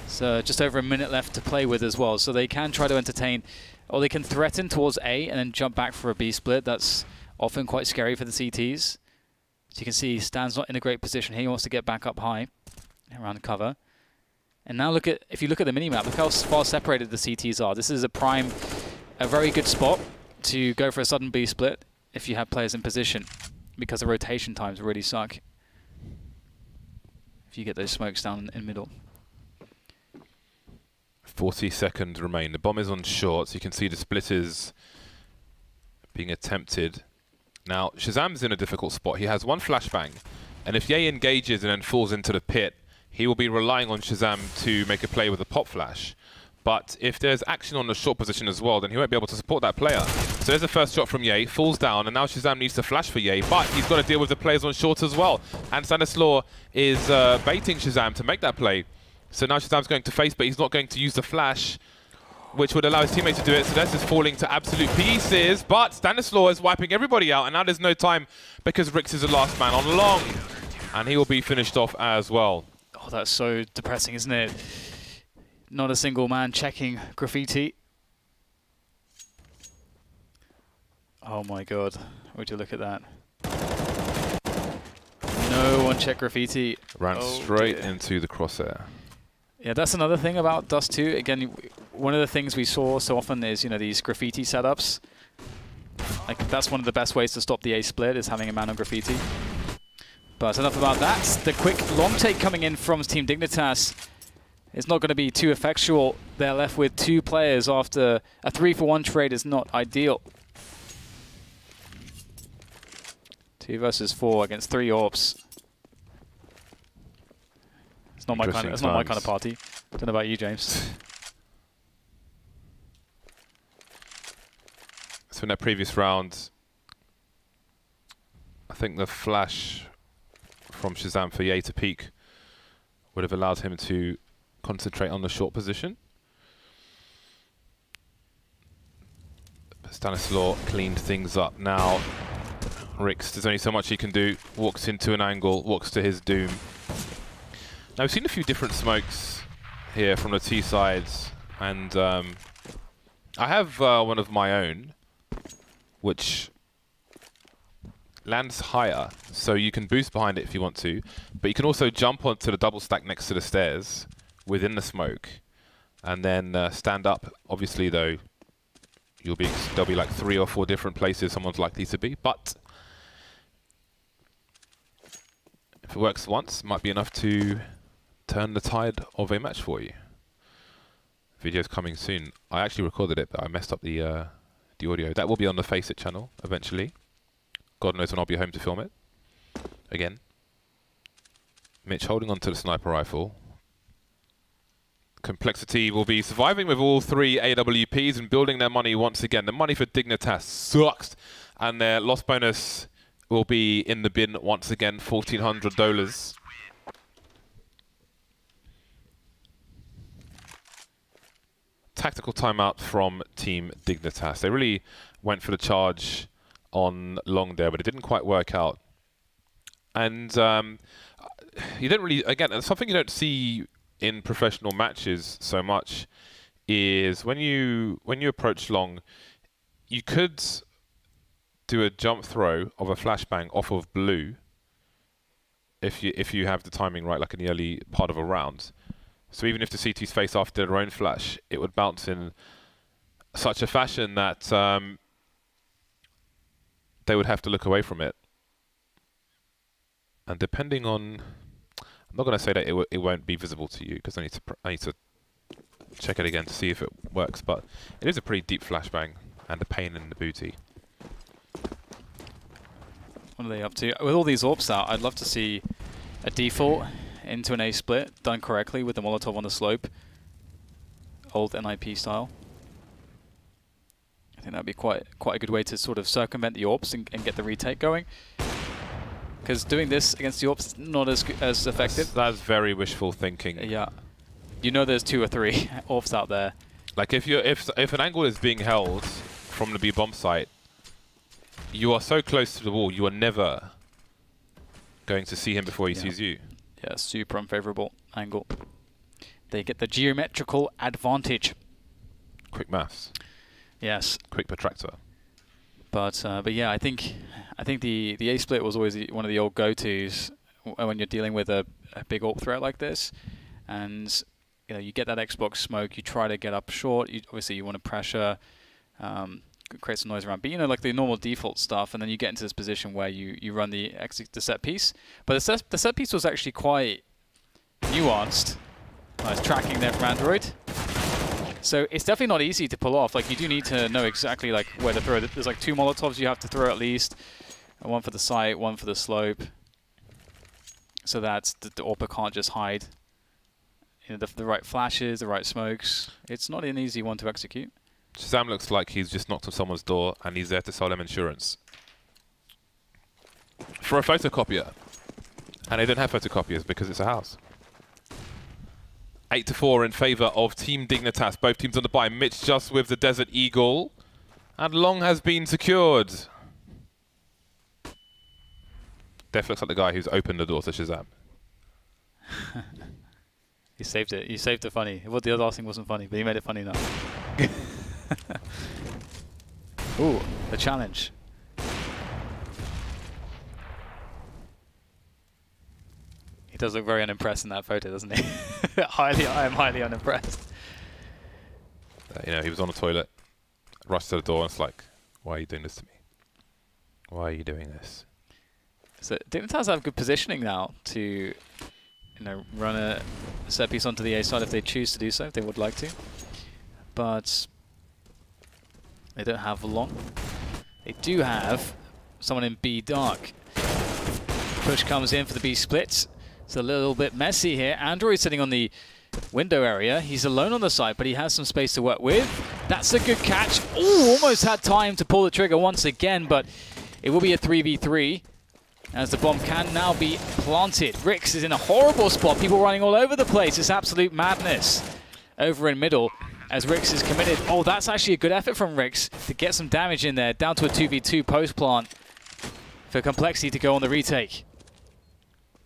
So just over a minute left to play with as well. So they can try to entertain, or they can threaten towards A and then jump back for a B split. That's often quite scary for the CTs. So you can see Stan's not in a great position here. He wants to get back up high around the cover. And now look at, if you look at the minimap, look how far separated the CTs are. This is a very good spot to go for a sudden B split if you have players in position, because the rotation times really suck if you get those smokes down in middle. 40 seconds remain. The bomb is on short, so you can see the split is being attempted. Now, Shazam's in a difficult spot. He has one flashbang, and if Ye engages and then falls into the pit, he will be relying on Shazam to make a play with a pop flash. But if there's action on the short position as well, then he won't be able to support that player. So there's the first shot from Ye, falls down, and now Shazam needs to flash for Ye, but he's got to deal with the players on short as well. And Stanislaw is baiting Shazam to make that play. So now Shazam's going to face, but he's not going to use the flash, which would allow his teammates to do it. So this is falling to absolute pieces, but Stanislaw is wiping everybody out, and now there's no time because Rix is the last man on long, and he will be finished off as well. Oh, that's so depressing, isn't it? Not a single man checking Graffiti. Oh my god, would you look at that? No one checked Graffiti. Ran straight into the crosshair. Yeah, that's another thing about Dust 2. Again, one of the things we saw so often is, these Graffiti setups. Like, that's one of the best ways to stop the A split, is having a man on Graffiti. But enough about that. The quick long take coming in from Team Dignitas is not going to be too effectual. They're left with 2 players after a 3-for-1 trade is not ideal. 2 versus 4 against 3 Orbs. It's not my kind of. It's not my kind of party. Don't know about you, James. So in that previous round, I think the flash from Shazam for Ye to peek would have allowed him to concentrate on the short position. But Stanislaw cleaned things up. Now Rix, there's only so much he can do. Walks into an angle, walks to his doom. Now we've seen a few different smokes here from the T sides, and I have one of my own, which lands higher, so you can boost behind it if you want to, but you can also jump onto the double stack next to the stairs within the smoke, and then stand up. Obviously, though, there'll be like 3 or 4 different places someone's likely to be, but if it works once, it might be enough to turn the tide of a match for you. Video's coming soon. I actually recorded it, but I messed up the audio. That will be on the FACEIT channel eventually. God knows when I'll be home to film it. Again. Mitch holding on to the sniper rifle. Complexity will be surviving with all 3 AWPs and building their money once again. The money for Dignitas sucks, and their loss bonus will be in the bin once again, $1,400. Tactical timeout from Team Dignitas. They really went for the charge on long there, but it didn't quite work out. And you don't really, again, something you don't see in professional matches so much is when you approach long, you could do a jump throw of a flashbang off of blue if you have the timing right, like in the early part of a round. So even if the CTs face after their own flash, it would bounce in such a fashion that they would have to look away from it. And depending on, I'm not going to say that it won't be visible to you, because I need to check it again to see if it works. But it is a pretty deep flashbang and a pain in the booty. What are they up to? With all these AWPs out, I'd love to see a default into an A split done correctly with the Molotov on the slope, old NIP style. I think that'd be quite a good way to sort of circumvent the AWPs and get the retake going. Because doing this against the AWPs is not as effective. That's very wishful thinking. Yeah. you know there's 2 or 3 offs out there. Like if an angle is being held from the B bomb site, you are so close to the wall, you are never going to see him before he sees you. Yeah, super unfavorable angle. They get the geometrical advantage. Quick maths. Yes. Quick protractor. But yeah, I think the A split was always one of the old go-tos when you're dealing with a big AWP threat like this, and you know you get that Xbox smoke, you try to get up short. Obviously you want to pressure, create some noise around, but you know like the normal default stuff, and then you get into this position where you run the set piece. But the set piece was actually quite nuanced. Nice tracking there from Android. So it's definitely not easy to pull off. Like you do need to know exactly like where to throw it. There's like 2 Molotovs you have to throw at least. One for the site, one for the slope. So that the AWPer can't just hide. You know, the right flashes, the right smokes. It's not an easy one to execute. Shazam looks like he's just knocked on someone's door and he's there to sell them insurance. For a photocopier. And they don't have photocopiers because it's a house. 8-4 in favour of Team Dignitas. Both teams on the buy. Mitch just with the Desert Eagle. And Long has been secured. Def looks like the guy who's opened the door to Shazam. He saved it. He saved it funny. Well, the last thing wasn't funny, but he made it funny now. Ooh, the challenge. He does look very unimpressed in that photo, doesn't he? I am highly unimpressed. You know, he was on the toilet, rushed to the door, and it's like, why are you doing this to me? Why are you doing this? So Dignitas have good positioning now to, you know, run a set piece onto the A side if they choose to do so, if they would like to. But they don't have Long. They do have someone in B dark. Push comes in for the B split. It's a little bit messy here. Android sitting on the window area. He's alone on the side, but he has some space to work with. That's a good catch. Ooh, almost had time to pull the trigger once again, but it will be a 3v3 as the bomb can now be planted. Rix is in a horrible spot. People running all over the place. It's absolute madness over in middle as Rix is committed. Oh, that's actually a good effort from Rix to get some damage in there. Down to a 2v2 post plant for Complexity to go on the retake.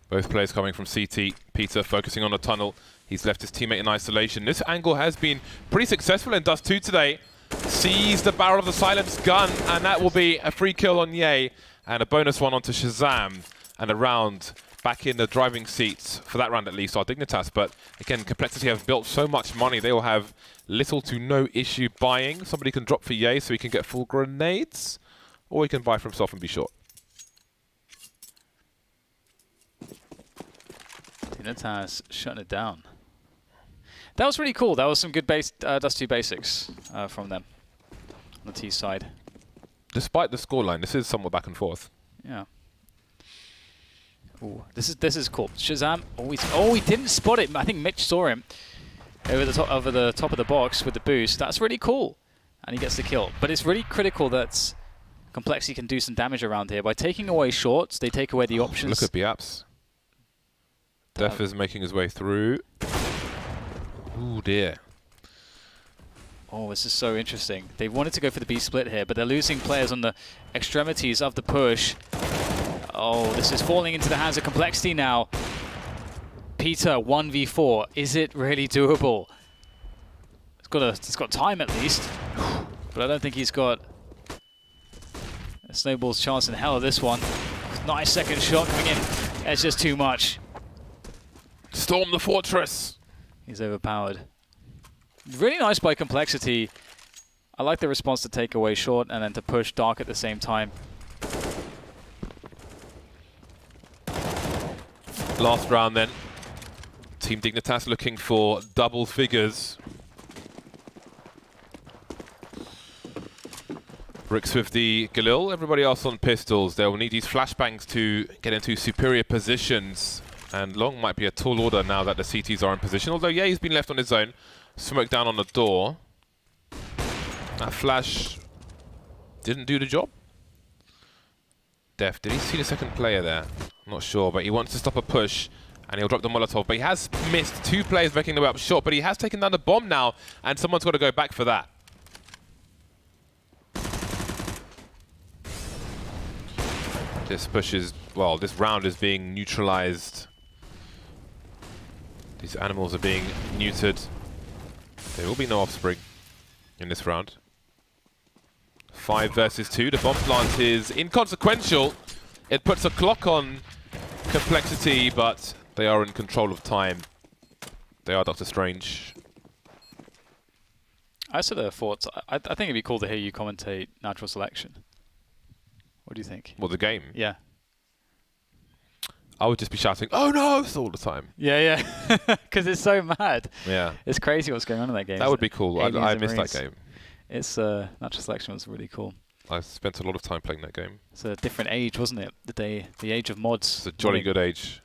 Both players coming from CT. Peter focusing on the tunnel. He's left his teammate in isolation. This angle has been pretty successful in Dust 2 today. Sees the barrel of the silenced gun, and that will be a free kill on Ye, and a bonus one onto Shazam, and a round back in the driving seats, for that round at least, are Dignitas. But again, Complexity have built so much money, they will have little to no issue buying. Somebody can drop for Ye so he can get full grenades, or he can buy for himself and be short. Dignitas shutting it down. That was really cool. That was some good base, Dust 2 basics from them on the T side. Despite the scoreline, this is somewhat back and forth. Yeah. Ooh, this is cool. Shazam. Oh, he didn't spot it. I think Mitch saw him over the top of the box with the boost. That's really cool, and he gets the kill. But it's really critical that Complexity can do some damage around here by taking away shorts. They take away the options. Look at Biaps. Def is making his way through. Ooh, dear. Oh, this is so interesting. They wanted to go for the B split here, but they're losing players on the extremities of the push. Oh, this is falling into the hands of Complexity now. Peter, 1v4. Is it really doable? It's got time at least, but I don't think he's got a snowball's chance in hell of this one. Nice second shot coming in. It's just too much. Storm the fortress. He's overpowered. Really nice by Complexity. I like the response to take away short and then to push dark at the same time. Last round then. Team Dignitas looking for double figures. Rix with the Galil, everybody else on pistols. They'll need these flashbangs to get into superior positions. And Long might be a tall order now that the CTs are in position. Although, yeah, he's been left on his own. Smoke down on the door. That flash didn't do the job. Def, did he see the second player there? I'm not sure, but he wants to stop a push. And he'll drop the Molotov, but he has missed 2 players making their way up short, but he has taken down the bomb now, and someone's got to go back for that. This pushes, well, this round is being neutralized. These animals are being neutered. There will be no offspring in this round. 5 versus 2. The bomb plant is inconsequential. It puts a clock on Complexity, but they are in control of time. They are Doctor Strange. I sort of thought, I think it'd be cool to hear you commentate natural selection. What do you think? Well, the game? Yeah. I would just be shouting, "Oh no!" all the time. Yeah, yeah. Because it's so mad. Yeah. It's crazy what's going on in that game. That would be cool. I missed that game. It's natural selection was really cool. I spent a lot of time playing that game. It's a different age, wasn't it? The age of mods. It's a jolly good age.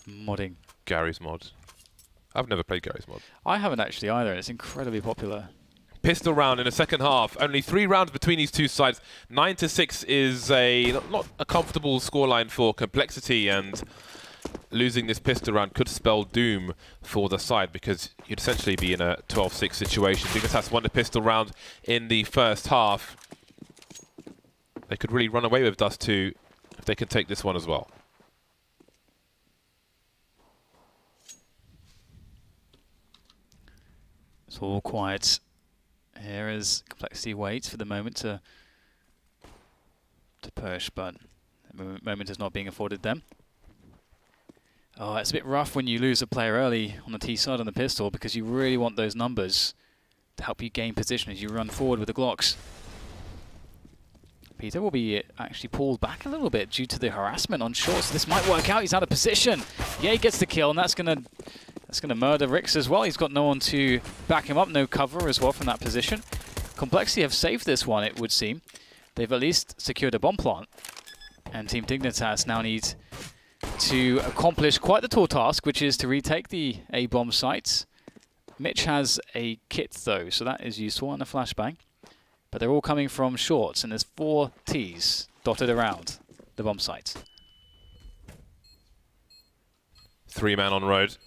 Modding. Gary's mod. I've never played Gary's mod. I haven't actually either. It's incredibly popular. Pistol round in the second half. Only 3 rounds between these two sides. 9-6 is not a comfortable scoreline for Complexity, and losing this pistol round could spell doom for the side, because you'd essentially be in a 12-6 situation. Dignitas won the pistol round in the first half. They could really run away with Dust 2 if they can take this one as well. It's all quiet here as Complexity waits for the moment to push, but the moment is not being afforded them. Oh, it's a bit rough when you lose a player early on the T side on the pistol, because you really want those numbers to help you gain position as you run forward with the Glocks. Peter will be actually pulled back a little bit due to the harassment on short, so this might work out. He's out of position. Yeah, he gets the kill, and that's gonna murder Rix as well. He's got no one to back him up, no cover as well from that position. Complexity have saved this one, it would seem. They've at least secured a bomb plant, and Team Dignitas now need to accomplish quite the tall task, which is to retake the A-bomb sites. Mitch has a kit though, so that is useful, and a flashbang. But they're all coming from shorts, and there's 4 Ts dotted around the bomb site. 3-man on road.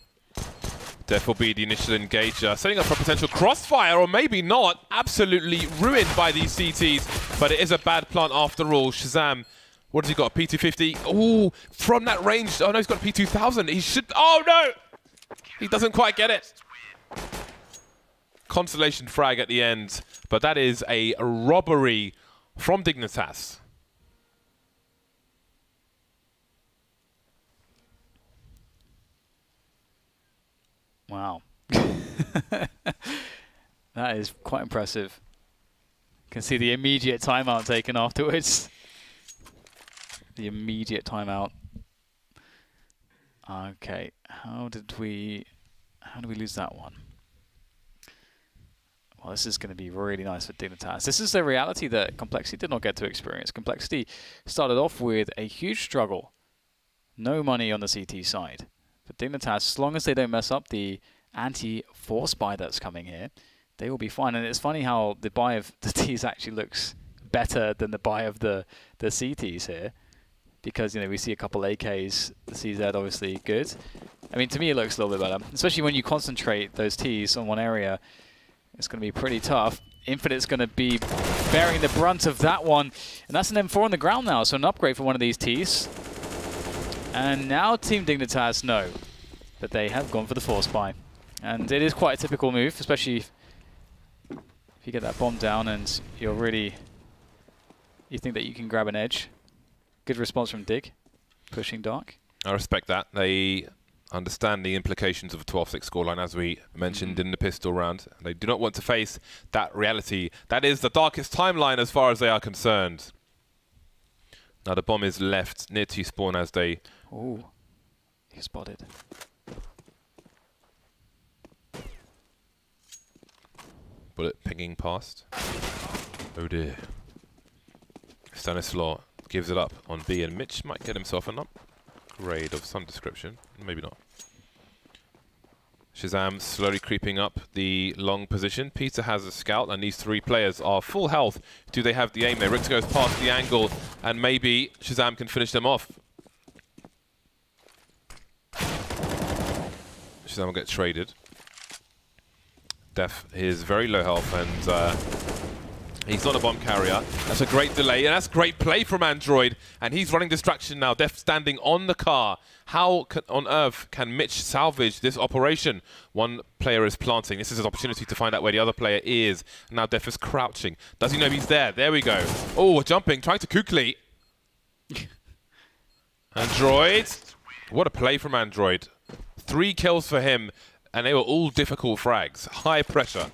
Def will be the initial engager, setting up for a potential crossfire, or maybe not. Absolutely ruined by these CTs, but it is a bad plant after all. Shazam, what has he got? A P250? Oh, from that range. Oh no, he's got a P2000. He should. Oh no! He doesn't quite get it. Consolation frag at the end, but that is a robbery from Dignitas. Wow. That is quite impressive. You can see the immediate timeout taken afterwards. The immediate timeout. Okay, how did we lose that one? Well, this is going to be really nice for Dignitas. This is the reality that Complexity did not get to experience. Complexity started off with a huge struggle. No money on the CT side. But Dignitas, as long as they don't mess up the anti-force buy that's coming here, they will be fine. And it's funny how the buy of the Ts actually looks better than the buy of the CTs here. Because, you know, we see a couple AKs, the CZ obviously good. I mean, to me it looks a little bit better. Especially when you concentrate those Ts on one area. It's going to be pretty tough. Infinite's going to be bearing the brunt of that one. And that's an M4 on the ground now, so an upgrade for one of these Ts. And now Team Dignitas know that they have gone for the force buy. And it is quite a typical move, especially if you get that bomb down and you think that you can grab an edge. Good response from Dig, pushing dark. I respect that. They understand the implications of a 12-6 scoreline, as we mentioned in the pistol round. They do not want to face that reality. That is the darkest timeline as far as they are concerned. Now the bomb is left near to spawn as they... Oh, he's spotted. Bullet pinging past. Oh dear. Stanislaw gives it up on B, and Mitch might get himself an upgrade of some description. Maybe not. Shazam slowly creeping up the long position. Peter has a scout, and these 3 players are full health. Do they have the aim there? Rix goes past the angle, and maybe Shazam can finish them off. Shazam will get traded. Def is very low health, and he's not a bomb carrier. That's a great delay, and that's great play from Android. And he's running distraction now. Def standing on the car. How on earth can Mitch salvage this operation? One player is planting. This is his opportunity to find out where the other player is. Now Def is crouching. Does he know he's there? There we go. Oh, jumping, trying to kukli. Android. What a play from Android. 3 kills for him, and they were all difficult frags. High pressure.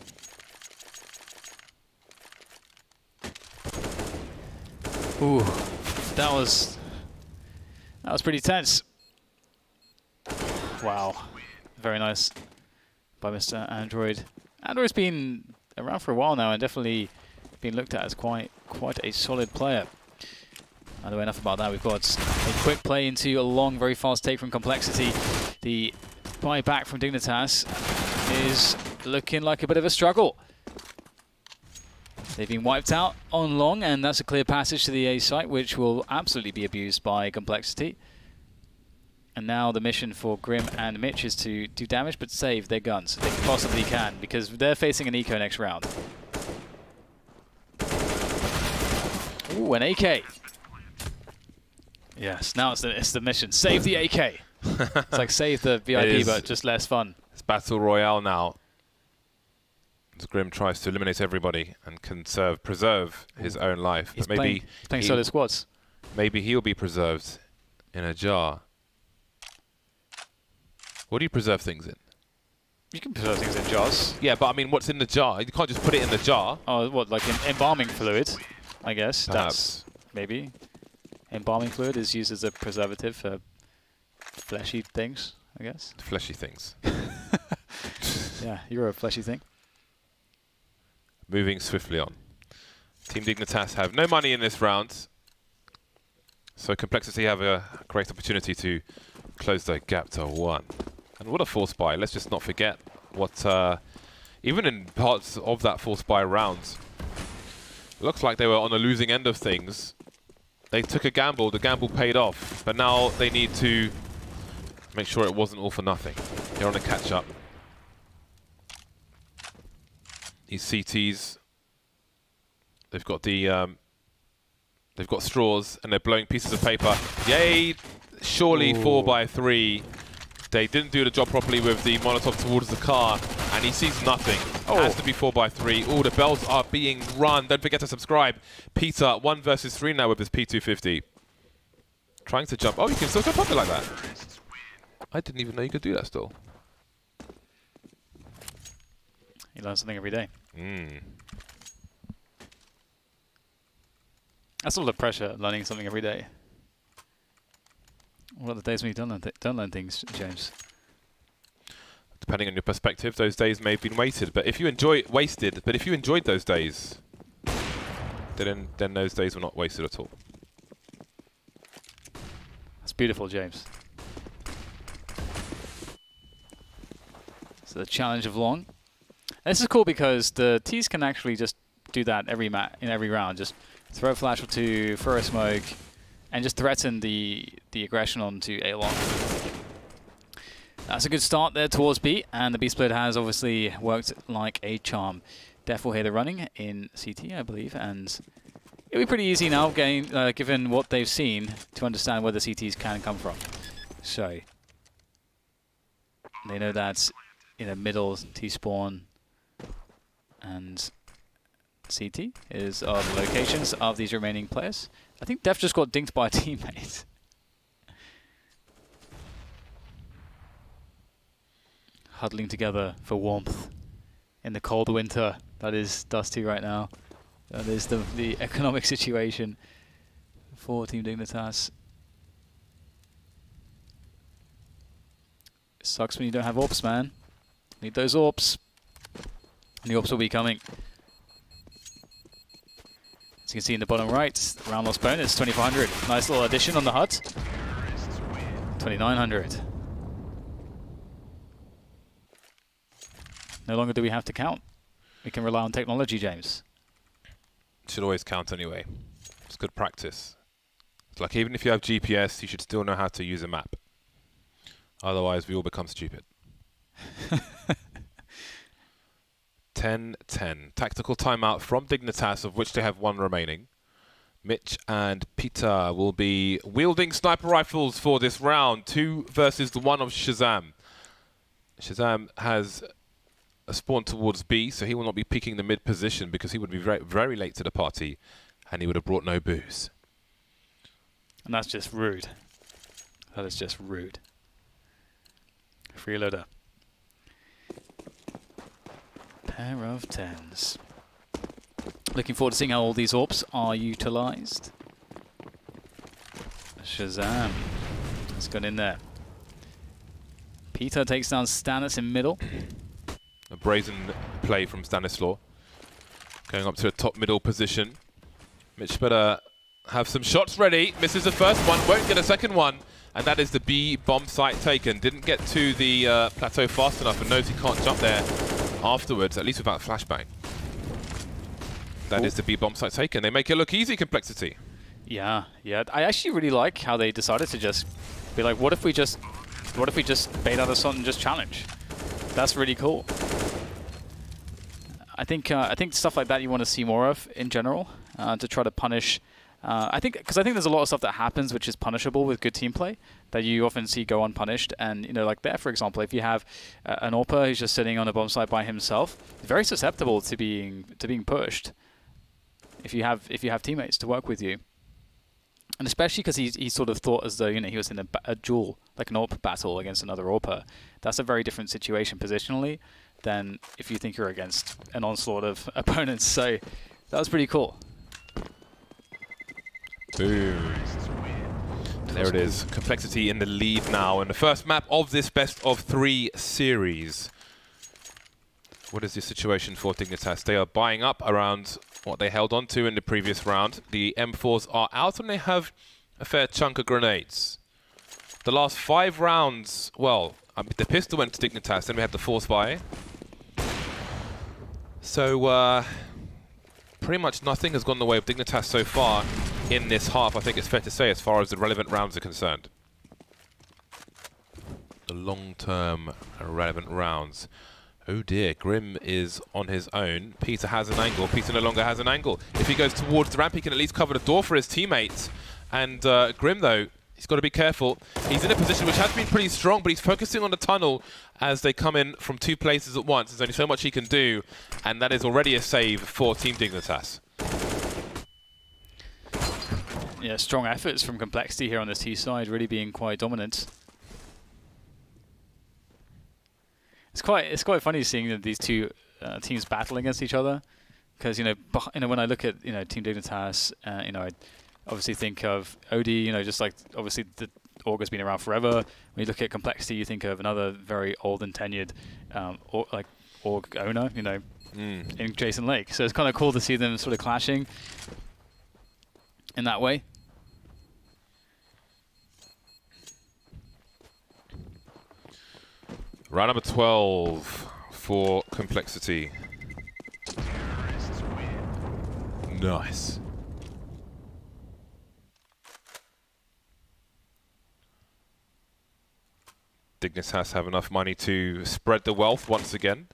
Ooh, that was pretty tense. Wow, very nice by Mr. Android. Android's been around for a while now and definitely been looked at as quite a solid player. Anyway, enough about that. We've got a quick play into a long, very fast take from Complexity. The buyback from Dignitas is looking like a bit of a struggle. They've been wiped out on long, and that's a clear passage to the A site, which will absolutely be abused by Complexity. And now the mission for Grim and Mitch is to do damage, but save their guns if they possibly can, because they're facing an eco next round. Ooh, an AK. Yes, now it's the mission. Save the AK. It's like save the VIP, but just less fun. It's Battle Royale now. As Grim tries to eliminate everybody and preserve his own life. He's but maybe playing solid squads. Maybe he'll be preserved in a jar. What do you preserve things in? You can preserve things in jars. Yeah, but I mean, what's in the jar? You can't just put it in the jar. Oh, what, like embalming fluid, I guess. Perhaps. That's maybe. Embalming fluid is used as a preservative for fleshy things, I guess. Fleshy things. Yeah, you're a fleshy thing. Moving swiftly on. Team Dignitas have no money in this round, so Complexity have a great opportunity to close the gap to 1. And what a force buy. Let's just not forget what, even in parts of that force buy round, it looks like they were on the losing end of things. They took a gamble, the gamble paid off, but now they need to make sure it wasn't all for nothing. They're on a catch-up. These CTs, they've got straws and they're blowing pieces of paper. Yay! Surely 4x3. They didn't do the job properly with the Molotov towards the car, and he sees nothing. Oh. Has to be 4x3. Oh, the bells are being run. Don't forget to subscribe. Peter, 1 versus 3 now with his P250. Trying to jump. Oh, you can still jump up it like that. I didn't even know you could do that still. You learn something every day. That's all the pressure, learning something every day. What are the days when you don't learn things, James? Depending on your perspective, those days may have been wasted. But if you enjoyed those days, then those days were not wasted at all. That's beautiful, James. So the challenge of long. This is cool because the T's can actually just do that in every round. Just throw a flash or two, throw a smoke, and just threaten the aggression onto A long. That's a good start there towards B, and the B split has obviously worked like a charm. Def will hear the running in CT, I believe, and it'll be pretty easy now, given what they've seen, to understand where the CTs can come from. So they know that middle T-spawn and CT is the locations of these remaining players. I think Def just got dinked by a teammate. Huddling together for warmth in the cold winter that is Dusty right now. That is the economic situation for Team Dignitas. It sucks when you don't have AWPs, man. Need those AWPs. And the AWPs will be coming. As you can see in the bottom right, round loss bonus, 2,400. Nice little addition on the HUD. 2,900. No longer do we have to count. We can rely on technology, James. Should always count anyway. It's good practice. It's like even if you have GPS, you should still know how to use a map. Otherwise, we all become stupid. 10-10. Tactical timeout from Dignitas, of which they have one remaining. Mitch and Peter will be wielding sniper rifles for this round. 2 versus the 1 of Shazam. Shazam has a spawn towards B, so he will not be peeking the mid position because he would be very, very late to the party, and he would have brought no booze. And that's just rude. That is just rude. Freeloader. Pair of 10s. Looking forward to seeing how all these AWPs are utilized. Shazam has got in there. Peter takes down Stanis in middle. A brazen play from Stanislaw. Going up to a top middle position. Mitch better have some shots ready. Misses the first one, won't get a second one. And that is the B bomb site taken. Didn't get to the plateau fast enough and knows he can't jump there afterwards, at least without flashbang. That is the B bomb site taken. They make it look easy, Complexity. Yeah, yeah. I actually really like how they decided to just be like, what if we just bait out a shot and just challenge? That's really cool. I think stuff like that you want to see more of in general, to try to punish. Because I think there's a lot of stuff that happens which is punishable with good team play that you often see go unpunished. And you know, like there, for example, if you have an AWPer who's just sitting on a bomb site by himself, very susceptible to being pushed. If you have teammates to work with you, and especially because he sort of thought as though, you know, he was in a duel, like an AWP battle against another AWPer. That's a very different situation positionally than if you think you're against an onslaught of opponents. So that was pretty cool. Boom. There it is. Complexity in the lead now in the first map of this best-of-3 series. What is the situation for Dignitas? They are buying up around what they held on to in the previous round. The M4s are out and they have a fair chunk of grenades. The last 5 rounds, well, the pistol went to Dignitas, then we had the force buy. So pretty much nothing has gone the way of Dignitas so far in this half, I think it's fair to say, as far as the relevant rounds are concerned. The long-term relevant rounds. Oh dear, Grim is on his own. Peter has an angle. Peter no longer has an angle. If he goes towards the ramp, he can at least cover the door for his teammates. And Grim, though, he's got to be careful. He's in a position which has been pretty strong, but he's focusing on the tunnel as they come in from 2 places at once. There's only so much he can do, and that is already a save for Team Dignitas. Yeah, strong efforts from Complexity here on this T side, really being quite dominant. It's quite funny seeing these two teams battle against each other, because you know when I look at Team Dignitas, you know, I obviously think of OD, you know, just like obviously the Augur's been around forever. When you look at Complexity, you think of another very old and tenured Org owner, you know, in Jason Lake. So it's kind of cool to see them sort of clashing in that way. Round number 12 for Complexity. Nice. Dignitas have enough money to spread the wealth once again.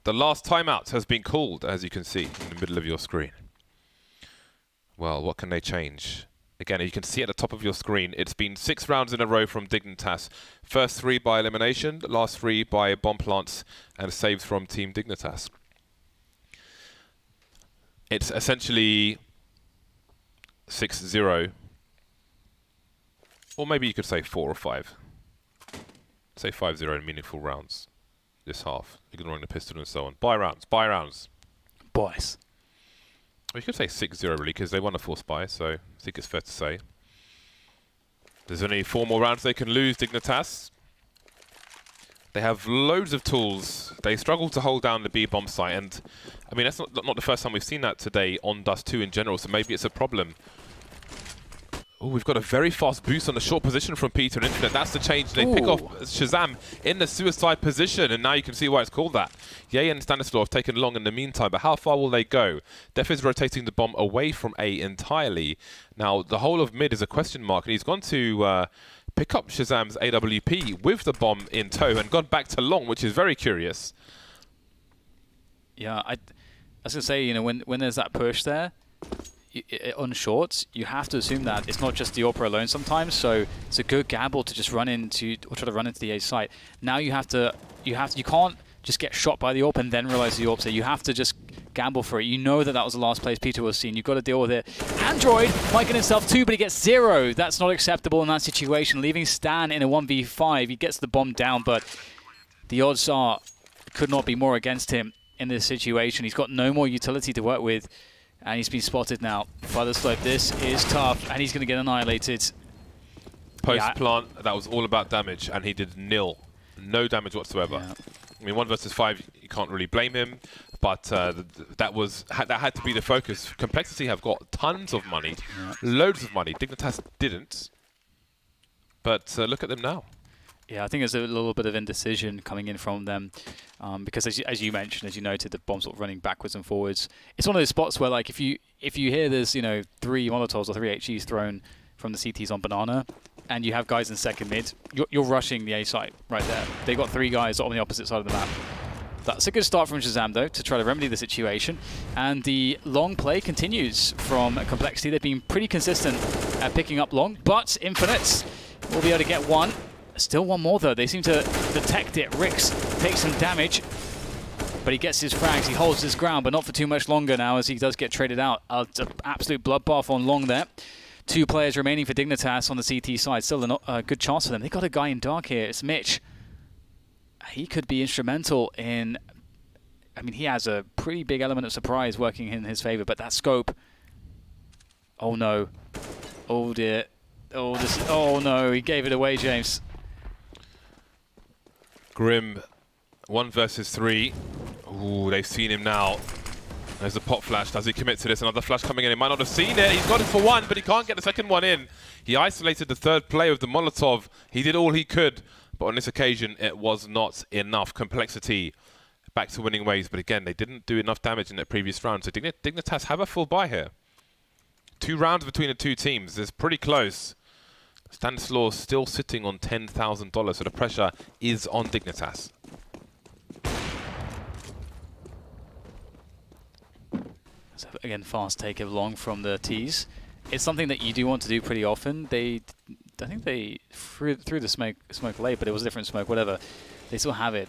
The last timeout has been called, as you can see in the middle of your screen. Well, what can they change? Again, you can see at the top of your screen, it's been 6 rounds in a row from Dignitas. First 3 by elimination, last 3 by bomb plants and saves from Team Dignitas. It's essentially 6-0. Or maybe you could say 4 or 5. Say 5-0 in meaningful rounds this half, ignoring the pistol and so on. Buy rounds, buy rounds. Boys. Well, you could say 6-0 really, because they won a force buy, so I think it's fair to say. There's only 4 more rounds they can lose, Dignitas. They have loads of tools. They struggle to hold down the B bomb site, and I mean that's not the first time we've seen that today on Dust 2 in general, so maybe it's a problem. Oh, we've got a very fast boost on the short position from Peter and Infinite. That's the change. They pick off Shazam in the suicide position, and now you can see why it's called that. Ye and Stanislaw have taken long in the meantime, but how far will they go? Def is rotating the bomb away from A entirely. Now, the whole of mid is a question mark, and he's gone to pick up Shazam's AWP with the bomb in tow and gone back to long, which is very curious. Yeah, I was going to say, you know, when there's that push there, on shorts, you have to assume that it's not just the AWP alone sometimes, so it's a good gamble to just run into, or try to run into the A site. Now you can't just get shot by the AWP and then realize the AWP's there. You have to just gamble for it. You know that was the last place Peter was seen. You've got to deal with it. Android might get himself 2, but he gets 0. That's not acceptable in that situation. Leaving Stan in a 1v5. He gets the bomb down, but the odds could not be more against him in this situation. He's got no more utility to work with. And he's been spotted now by the slope. This is tough, and he's going to get annihilated. Post-plant, that was all about damage, and he did nil. No damage whatsoever. Yeah. I mean, 1 versus 5, you can't really blame him, but that had to be the focus. Complexity have got tons of money, loads of money. Dignitas didn't, but look at them now. Yeah, I think there's a little bit of indecision coming in from them because, as you mentioned, as you noted, the bomb's sort of running backwards and forwards. It's one of those spots where, like, if you hear there's 3 Molotovs or 3 HEs thrown from the CTs on Banana, and you have guys in second mid, you're rushing the A site right there. They got 3 guys on the opposite side of the map. That's a good start from Shazam, though, to try to remedy the situation. And the long play continues from Complexity. They've been pretty consistent at picking up long, but Infinite will be able to get 1. Still 1 more, though. They seem to detect it. Rix takes some damage, but he gets his frags. He holds his ground, but not for too much longer now, as he does get traded out. It's an absolute bloodbath on long there. 2 players remaining for Dignitas on the CT side. Still a good chance for them. They got a guy in dark here. It's Mitch. He could be instrumental in... I mean, he has a pretty big element of surprise working in his favor, but that scope... Oh, no. Oh, dear. Oh, no. He gave it away, James. Grim, 1 versus 3. Ooh, they've seen him now. There's a pop flash. Does he commit to this? Another flash coming in. He might not have seen it. He's got it for 1, but he can't get the second one in. He isolated the 3rd player with the Molotov. He did all he could, but on this occasion, it was not enough. Complexity back to winning ways, but again, they didn't do enough damage in that previous round. So Dignitas have a full buy here. 2 rounds between the 2 teams. It's pretty close. Stanislaw still sitting on $10,000, so the pressure is on Dignitas. So again, fast take of long from the T's. It's something that you do want to do pretty often. I think they threw the smoke late, but it was a different smoke, whatever. They still have it.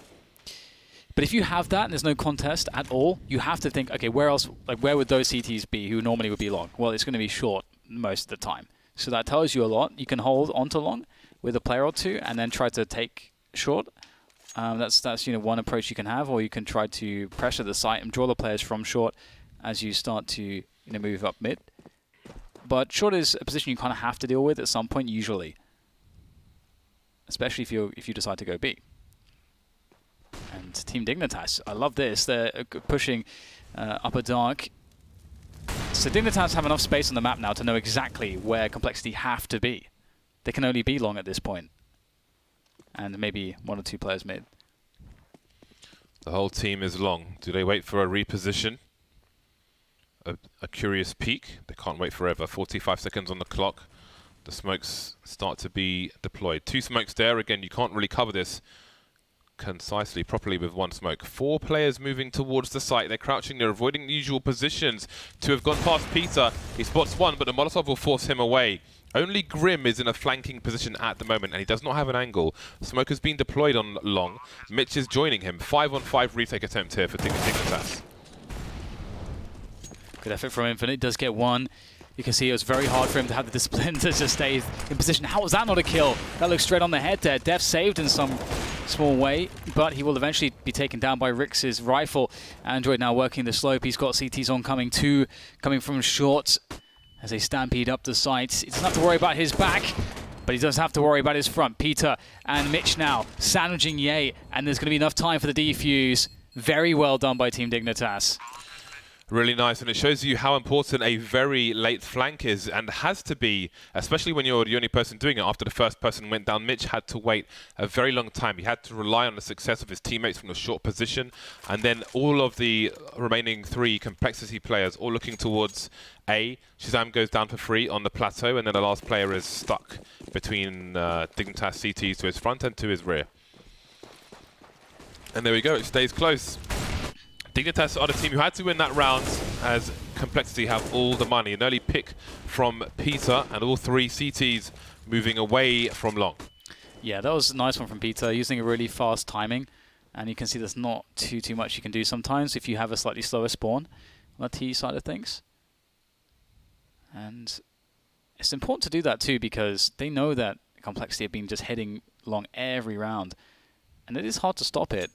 But if you have that and there's no contest at all, you have to think, okay, where else, like where would those CTs be who normally would be long? Well, it's going to be short most of the time. So that tells you a lot. You can hold onto long with a player or 2 and then try to take short. That's one approach you can have, or you can try to pressure the site and draw the players from short as you start to move up mid. But short is a position you kind of have to deal with at some point usually, especially if you decide to go B. And Team Dignitas, I love this. They're pushing upper dark. So Dignitas have enough space on the map now to know exactly where Complexity have to be. They can only be long at this point. And maybe 1 or 2 players mid. The whole team is long. Do they wait for a reposition? A curious peek. They can't wait forever. 45 seconds on the clock. The smokes start to be deployed. 2 smokes there. Again, you can't really cover this concisely, properly with 1 smoke. 4 players moving towards the site. They're crouching, they're avoiding the usual positions. To have gone past Peter, he spots 1, but the Molotov will force him away. Only Grim is in a flanking position at the moment, and he does not have an angle. Smoke has been deployed on long. Mitch is joining him. 5-on-5 retake attempt here for Dignitas. Good effort from Infinite. Does get 1. You can see it was very hard for him to have the discipline to just stay in position. How was that not a kill? That looks straight on the head there. Def saved in some small way, but he will eventually be taken down by Rix's rifle. Android now working the slope. He's got CTs oncoming, 2 coming from short as they stampede up the site. He doesn't have to worry about his back, but he does have to worry about his front. Peter and Mitch now sandwiching Ye, and there's going to be enough time for the defuse. Very well done by Team Dignitas. Really nice, and it shows you how important a very late flank is and has to be, especially when you're the only person doing it. After the first person went down, Mitch had to wait a very long time. He had to rely on the success of his teammates from the short position, and then all of the remaining 3 complexity players all looking towards A. Shazam goes down for free on the plateau, and then the last player is stuck between Dignitas CTs to his front and to his rear. And there we go, it stays close. Dignitas are the team who had to win that round, as Complexity have all the money. An early pick from Peter, and all 3 CTs moving away from long. Yeah, that was a nice one from Peter, using a really fast timing. And you can see there's not too much you can do sometimes if you have a slightly slower spawn on the T side of things. And it's important to do that too, because they know that Complexity have been just heading long every round. And it is hard to stop it.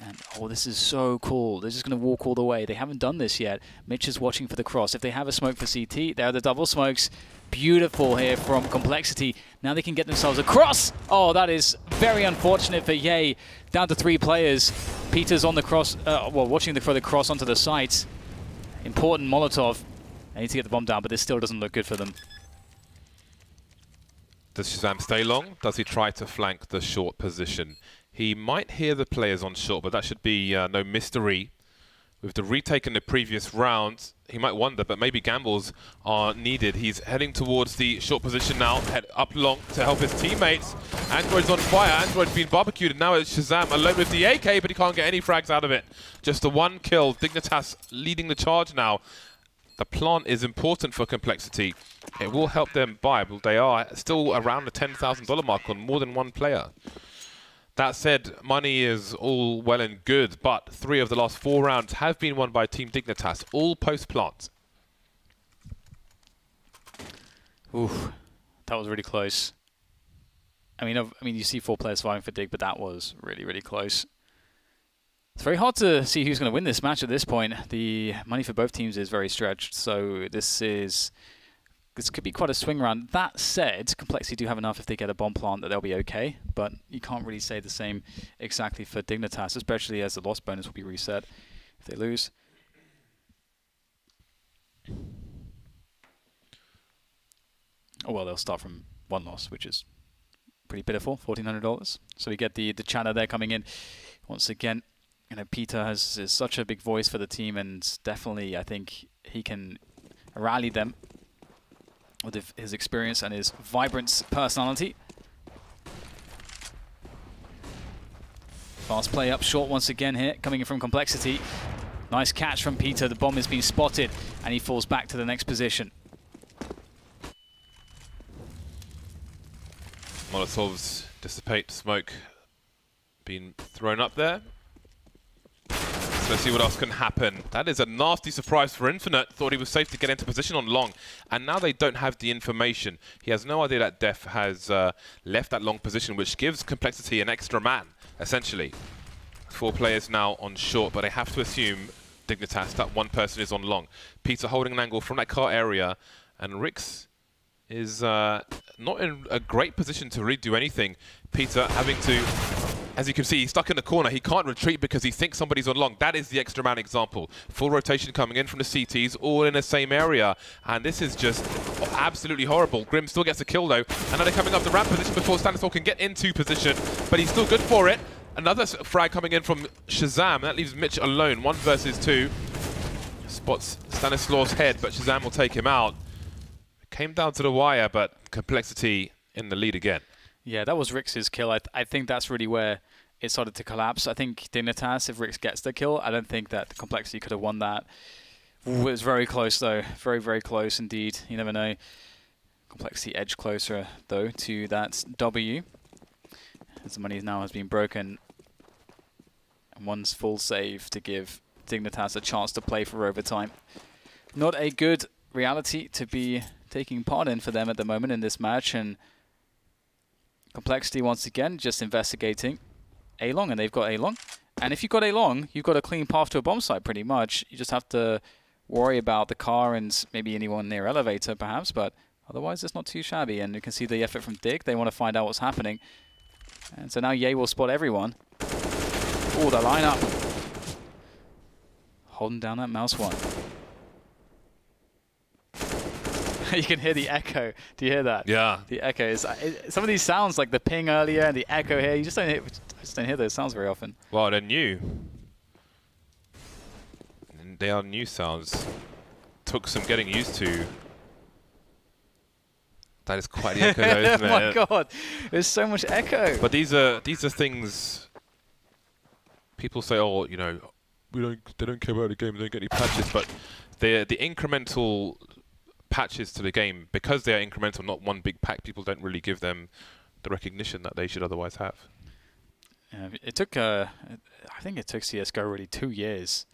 And, oh, this is so cool. They're just going to walk all the way. They haven't done this yet. Mitch is watching for the cross. If they have a smoke for CT, there are the double smokes. Beautiful here from Complexity. Now they can get themselves across. Oh, that is very unfortunate for Ye. Down to 3 players. Peter's on the cross, watching for the cross onto the site. Important Molotov. They need to get the bomb down, but this still doesn't look good for them. Does Shazam stay long? Does he try to flank the short position? He might hear the players on short, but that should be no mystery. With the retake in the previous round, he might wonder, but maybe gambles are needed. He's heading towards the short position now, head up long to help his teammates. Android's on fire, Android's been barbecued, and now it's Shazam alone with the AK, but he can't get any frags out of it. Just the 1 kill, Dignitas leading the charge now. The plant is important for Complexity. It will help them buy, but they are still around the $10,000 mark on more than 1 player. That said, money is all well and good, but 3 of the last 4 rounds have been won by Team Dignitas, all post-plant. Ooh, that was really close. I mean, you see 4 players vying for Dig, but that was really, really close. It's very hard to see who's going to win this match at this point. The money for both teams is very stretched, so this could be quite a swing round. That said, Complexity do have enough if they get a bomb plant that they'll be okay, but you can't really say the same exactly for Dignitas, especially as the loss bonus will be reset if they lose. Oh well, they'll start from 1 loss, which is pretty pitiful, $1,400. So we get the chatter there coming in. Once again, you know, Peter is such a big voice for the team, and definitely I think he can rally them with his experience and his vibrant personality. Fast play up short once again here, coming in from Complexity. Nice catch from Peter. The bomb has been spotted, and he falls back to the next position. Molotovs dissipate, smoke being thrown up there. So let's see what else can happen. That is a nasty surprise for Infinite. Thought he was safe to get into position on long, and now they don't have the information. He has no idea that Def has left that long position, which gives Complexity an extra man, essentially. 4 players now on short, but they have to assume Dignitas that 1 person is on long. Peter holding an angle from that car area, and Rix is not in a great position to really do anything. Peter having to, as you can see, he's stuck in the corner. He can't retreat because he thinks somebody's on long. That is the extra man example. Full rotation coming in from the CTs, all in the same area. And this is just absolutely horrible. Grim still gets a kill though. And now they're coming up the ramp position before Stanislaw can get into position. But he's still good for it. Another frag coming in from Shazam. That leaves Mitch alone. 1 versus 2. Spots Stanislaw's head, but Shazam will take him out. Came down to the wire, but Complexity in the lead again. Yeah, that was Rix's kill. I think that's really where it started to collapse. I think Dignitas, if Rix gets the kill, I don't think that Complexity could have won that. Ooh, it was very close, though. Very, very close indeed. You never know. Complexity edged closer, though, to that W. As the money now has been broken. And 1's full save to give Dignitas a chance to play for overtime. Not a good reality to be taking part in for them at the moment in this match, and Complexity once again just investigating A-long, and they've got A-long. And if you've got A-long, you've got a clean path to a bomb site pretty much. You just have to worry about the car and maybe anyone near elevator perhaps, but otherwise it's not too shabby. And you can see the effort from Dig. They want to find out what's happening. And so now Ye will spot everyone. Oh, the lineup. holding down that mouse one. You can hear the echo. Do you hear that? Yeah. The echo is some of these sounds, like the ping earlier and the echo here. You just don't hear those sounds very often. Well, they're new. And they are new sounds. Took some getting used to. That is quite the echo, though, isn't it? Oh my god, there's so much echo. But these are things. People say, oh, you know, they don't care about the game. They don't get any patches. But the incremental patches to the game, because they are incremental, not one big pack, people don't really give them the recognition that they should otherwise have. It took, I think it took CSGO really 2 years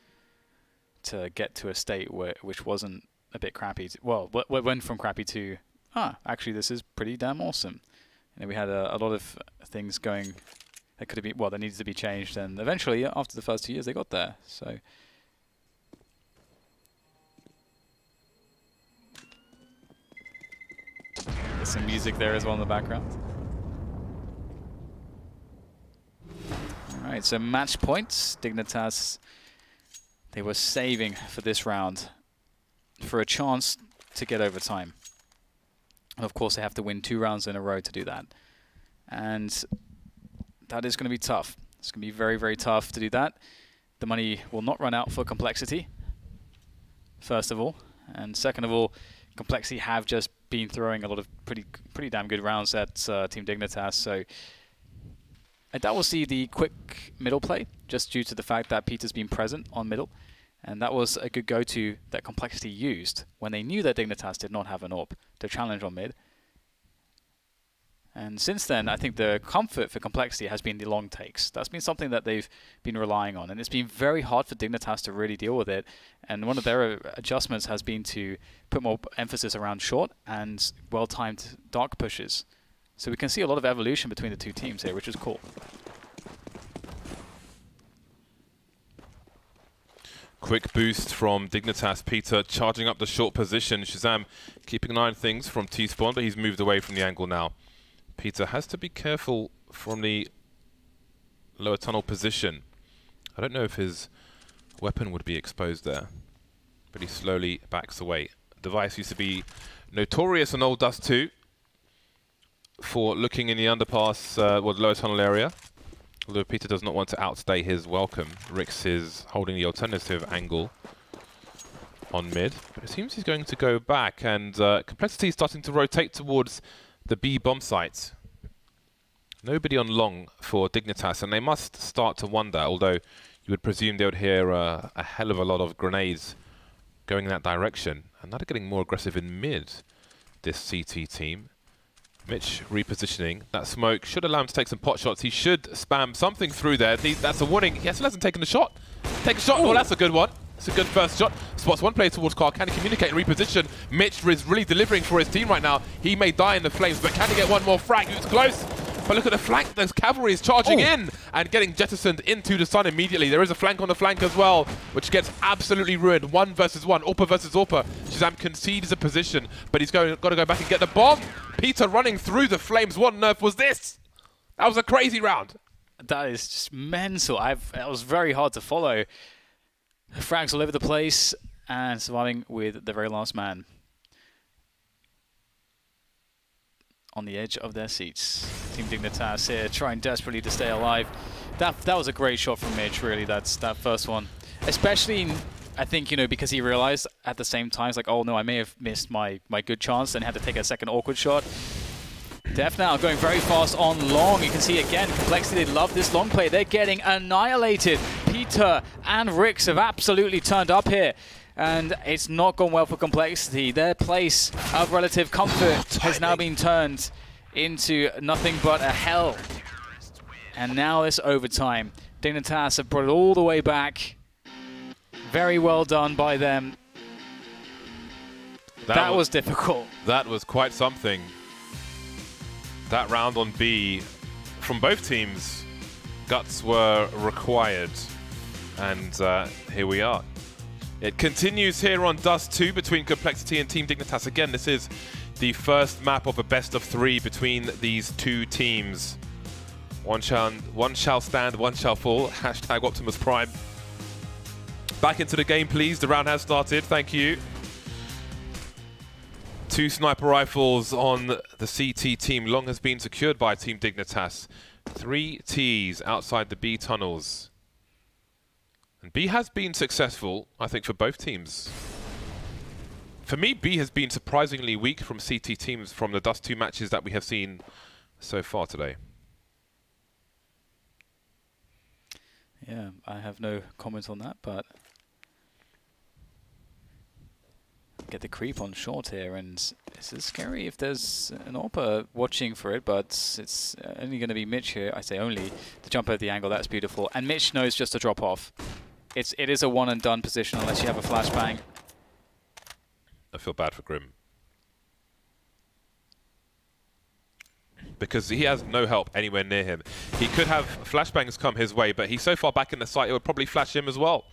to get to a state which wasn't a bit crappy. Well, went from crappy to, actually this is pretty damn awesome. You know, we had a lot of things going that could have been, well, that needed to be changed, and eventually, after the first 2 years, they got there. So. There's some music there as well in the background. Alright, so match points. Dignitas, they were saving for this round for a chance to get overtime. And of course, they have to win 2 rounds in a row to do that. And that is going to be tough. It's going to be very, very tough to do that. The money will not run out for Complexity, first of all. And second of all, Complexity have just been throwing a lot of pretty damn good rounds at Team Dignitas. So I doubt we'll see the quick middle play, just due to the fact that Peter's been present on middle. And that was a good go-to that Complexity used when they knew that Dignitas did not have an AWP to challenge on mid. And since then, I think the comfort for Complexity has been the long takes. That's been something that they've been relying on. And it's been very hard for Dignitas to really deal with it. And one of their adjustments has been to put more emphasis around short and well-timed dark pushes. So we can see a lot of evolution between the two teams here, which is cool. Quick boost from Dignitas. Peter charging up the short position. Shazam keeping an eye on things from T-spawn, but he's moved away from the angle now. Peter has to be careful from the lower tunnel position. I don't know if his weapon would be exposed there, but he slowly backs away. Device used to be notorious on old Dust 2 for looking in the underpass, well, the lower tunnel area. Although Peter does not want to outstay his welcome. Rix is holding the alternative angle on mid, but it seems he's going to go back, and Complexity is starting to rotate towards the B bomb site. Nobody on long for Dignitas, and they must start to wonder, although you would presume they would hear a hell of a lot of grenades going in that direction. And they're getting more aggressive in mid, this CT team. Mitch repositioning. That smoke should allow him to take some pot shots. He should spam something through there. That's a warning. He still hasn't taken the shot. Take a shot. Ooh. Well, that's a good one. It's a good first shot. Spots one player towards Carl. Can he communicate and reposition? Mitch is really delivering for his team right now. He may die in the flames, but can he get one more frag? It's close. But look at the flank. There's cavalry is charging in and getting jettisoned into the sun immediately. There is a flank on the flank as well, which gets absolutely ruined. 1 versus 1. Orpa versus Orpa. Shazam concedes a position, but he's got to go back and get the bomb. Peter running through the flames. What on earth was this? That was a crazy round. That is just mental. It was very hard to follow. Frags all over the place and surviving with the very last man on the edge of their seats. Team Dignitas here trying desperately to stay alive. That was a great shot from Mitch, really. That first one, especially I think, you know, because he realized at the same time, it's like, oh no, I may have missed my good chance and had to take a second awkward shot. Def now going very fast on long. You can see again, Complexity, they love this long play. They're getting annihilated. Peter and Rix have absolutely turned up here. And it's not gone well for Complexity. Their place of relative comfort has now been turned into nothing but a hell. And now this overtime. Dignitas have brought it all the way back. Very well done by them. That was difficult. That was quite something. That round on B, from both teams, guts were required. And here we are. It continues here on Dust 2 between Complexity and Team Dignitas. Again, this is the first map of a best of 3 between these two teams. One shall stand, one shall fall. Hashtag Optimus Prime. Back into the game, please. The round has started. Thank you. 2 sniper rifles on the CT team. Long has been secured by Team Dignitas. 3 Ts outside the B tunnels. And B has been successful, I think, for both teams. For me, B has been surprisingly weak from CT teams from the Dust 2 matches that we have seen so far today. Yeah, I have no comment on that, but get the creep on short here, and this is scary if there's an AWPer watching for it, but it's only going to be Mitch here. I say only to jump over the angle. That's beautiful, and Mitch knows just to drop off. It is a one and done position unless you have a flashbang. I feel bad for Grim, because he has no help anywhere near him. He could have flashbangs come his way, but he's so far back in the site, it would probably flash him as well.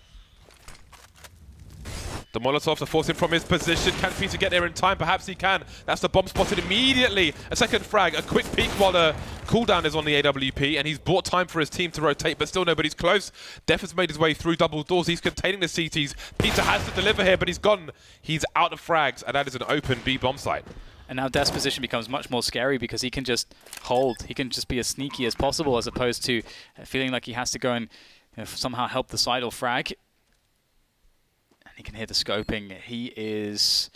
The Molotovs are forcing from his position. Can Peter get there in time? Perhaps he can. That's the bomb spotted immediately. A second frag, a quick peek while the cooldown is on the AWP, and he's bought time for his team to rotate, but still nobody's close. Def has made his way through double doors. He's containing the CTs. Peter has to deliver here, but he's gone. He's out of frags, and that is an open B bomb site. And now Def's position becomes much more scary because he can just hold. He can just be as sneaky as possible as opposed to feeling like he has to go and somehow help the side or frag. You can hear the scoping. He is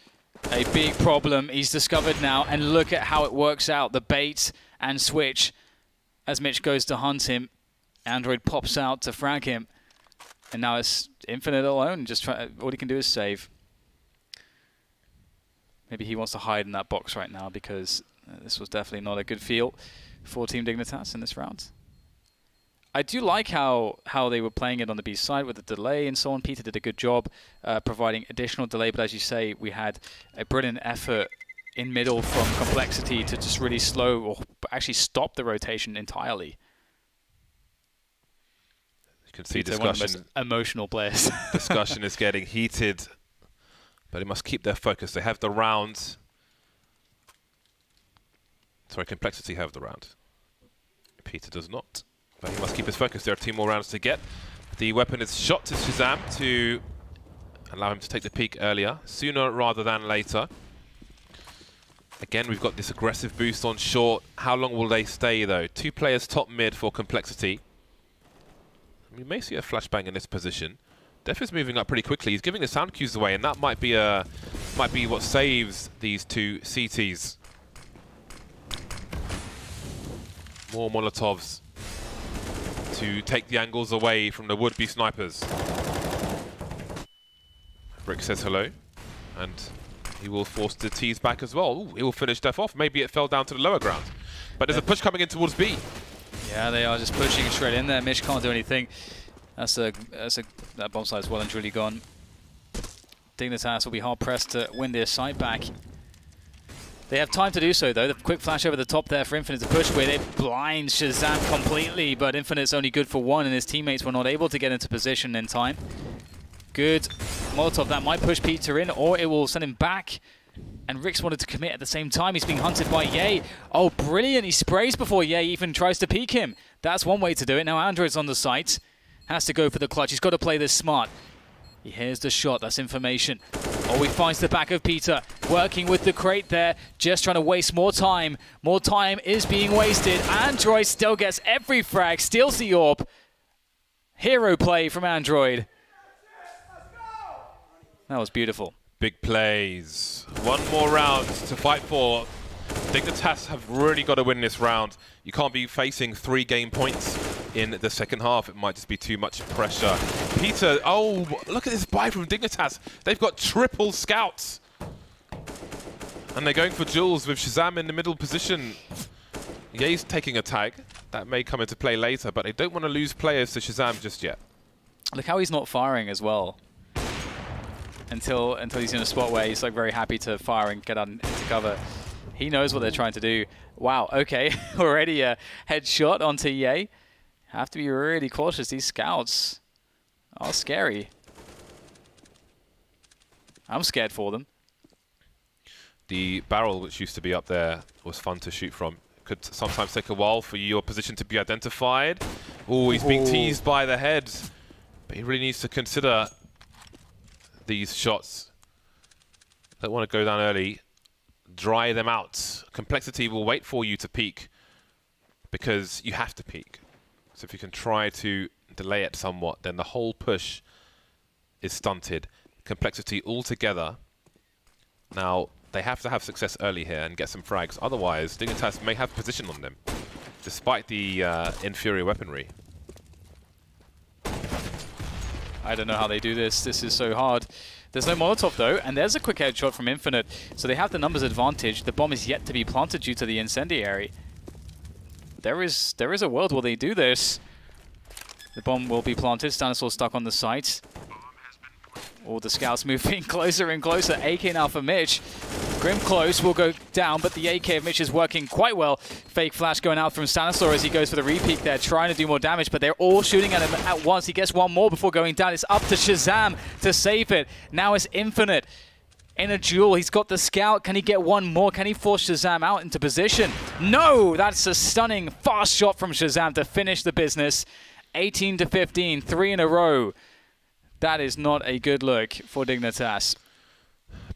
a big problem. He's discovered now, and look at how it works out. The bait and switch as Mitch goes to hunt him. Android pops out to frag him, and now it's Infinite alone. Just all he can do is save. Maybe he wants to hide in that box right now because this was definitely not a good feel for Team Dignitas in this round. I do like how they were playing it on the B side with the delay and so on. Peter did a good job providing additional delay, but as you say, we had a brilliant effort in middle from Complexity to just really slow or actually stop the rotation entirely. You can see Peter, one of the most emotional players. Discussion is getting heated, but they must keep their focus. They have the round. Sorry, Complexity have the round. Peter does not. But he must keep his focus. There are 2 more rounds to get. The weapon is shot to Shazam to allow him to take the peak earlier, sooner rather than later. Again, we've got this aggressive boost on short. How long will they stay, though? 2 players top mid for Complexity. We may see a flashbang in this position. Def is moving up pretty quickly. He's giving the sound cues away, and that might be what saves these 2 CTs. More Molotovs to take the angles away from the would-be snipers. Rick says hello, and he will force the T's back as well. Ooh, he will finish Def off. Maybe it fell down to the lower ground. But there's a push coming in towards B. Yeah, they are just pushing straight in there. Mitch can't do anything. That bomb site is well and truly gone. Dignitas will be hard-pressed to win their site back. They have time to do so, though. The quick flash over the top there for Infinite to push where they blind Shazam completely, but Infinite's only good for 1, and his teammates were not able to get into position in time. Good Molotov. That might push Peter in, or it will send him back. And Rix wanted to commit at the same time. He's being hunted by Ye. Oh, brilliant. He sprays before Ye even tries to peek him. That's one way to do it. Now Android's on the site. Has to go for the clutch. He's got to play this smart. He hears the shot, that's information. Oh, he finds the back of Peter, working with the crate there, just trying to waste more time. More time is being wasted. Android still gets every frag, steals the AWP. Hero play from Android. That was beautiful. Big plays. 1 more round to fight for. Dignitas have really got to win this round. You can't be facing 3 game points in the second half. It might just be too much pressure. Peter, oh, look at this buy from Dignitas. They've got triple scouts. And they're going for Jules with Shazam in the middle position. Ye's taking a tag. That may come into play later, but they don't want to lose players to Shazam just yet. Look how he's not firing as well. Until he's in a spot where he's like very happy to fire and get into cover. He knows what they're trying to do. Wow, okay. Already a headshot onto Ye. Have to be really cautious. These scouts are scary. I'm scared for them. The barrel, which used to be up there, was fun to shoot from. Could sometimes take a while for your position to be identified. Oh, he's being teased by the head. But he really needs to consider these shots. Don't want to go down early. Dry them out. Complexity will wait for you to peak because you have to peak. So if you can try to delay it somewhat, then the whole push is stunted. Complexity altogether. Now, they have to have success early here and get some frags. Otherwise, Dignitas may have position on them, despite the inferior weaponry. I don't know how they do this. This is so hard. There's no Molotov though, and there's a quick headshot from Infinite. So they have the numbers advantage. The bomb is yet to be planted due to the incendiary. There is a world where they do this. The bomb will be planted. Stanislaw stuck on the site. All the scouts moving closer and closer. AK now for Mitch. Grim close will go down, but the AK of Mitch is working quite well. Fake flash going out from Stanislaw as he goes for the repeat there, trying to do more damage, but they're all shooting at him at once. He gets one more before going down. It's up to Shazam to save it. Now it's Infinite in a duel. He's got the scout. Can he get one more? Can he force Shazam out into position? No! That's a stunning fast shot from Shazam to finish the business. 18 to 15, 3 in a row. That is not a good look for Dignitas.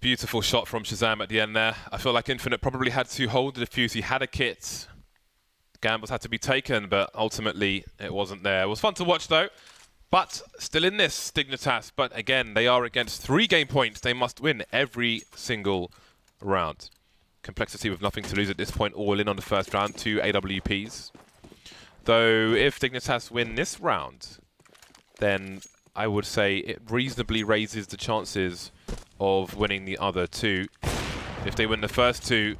Beautiful shot from Shazam at the end there. I feel like Infinite probably had to hold the defuse. He had a kit. Gambles had to be taken, but ultimately it wasn't there. It was fun to watch though. But still in this, Dignitas. But again, they are against 3 game points. They must win every single round. Complexity with nothing to lose at this point. All in on the first round, 2 AWPs. Though if Dignitas win this round, then I would say it reasonably raises the chances of winning the other 2. If they win the first 2,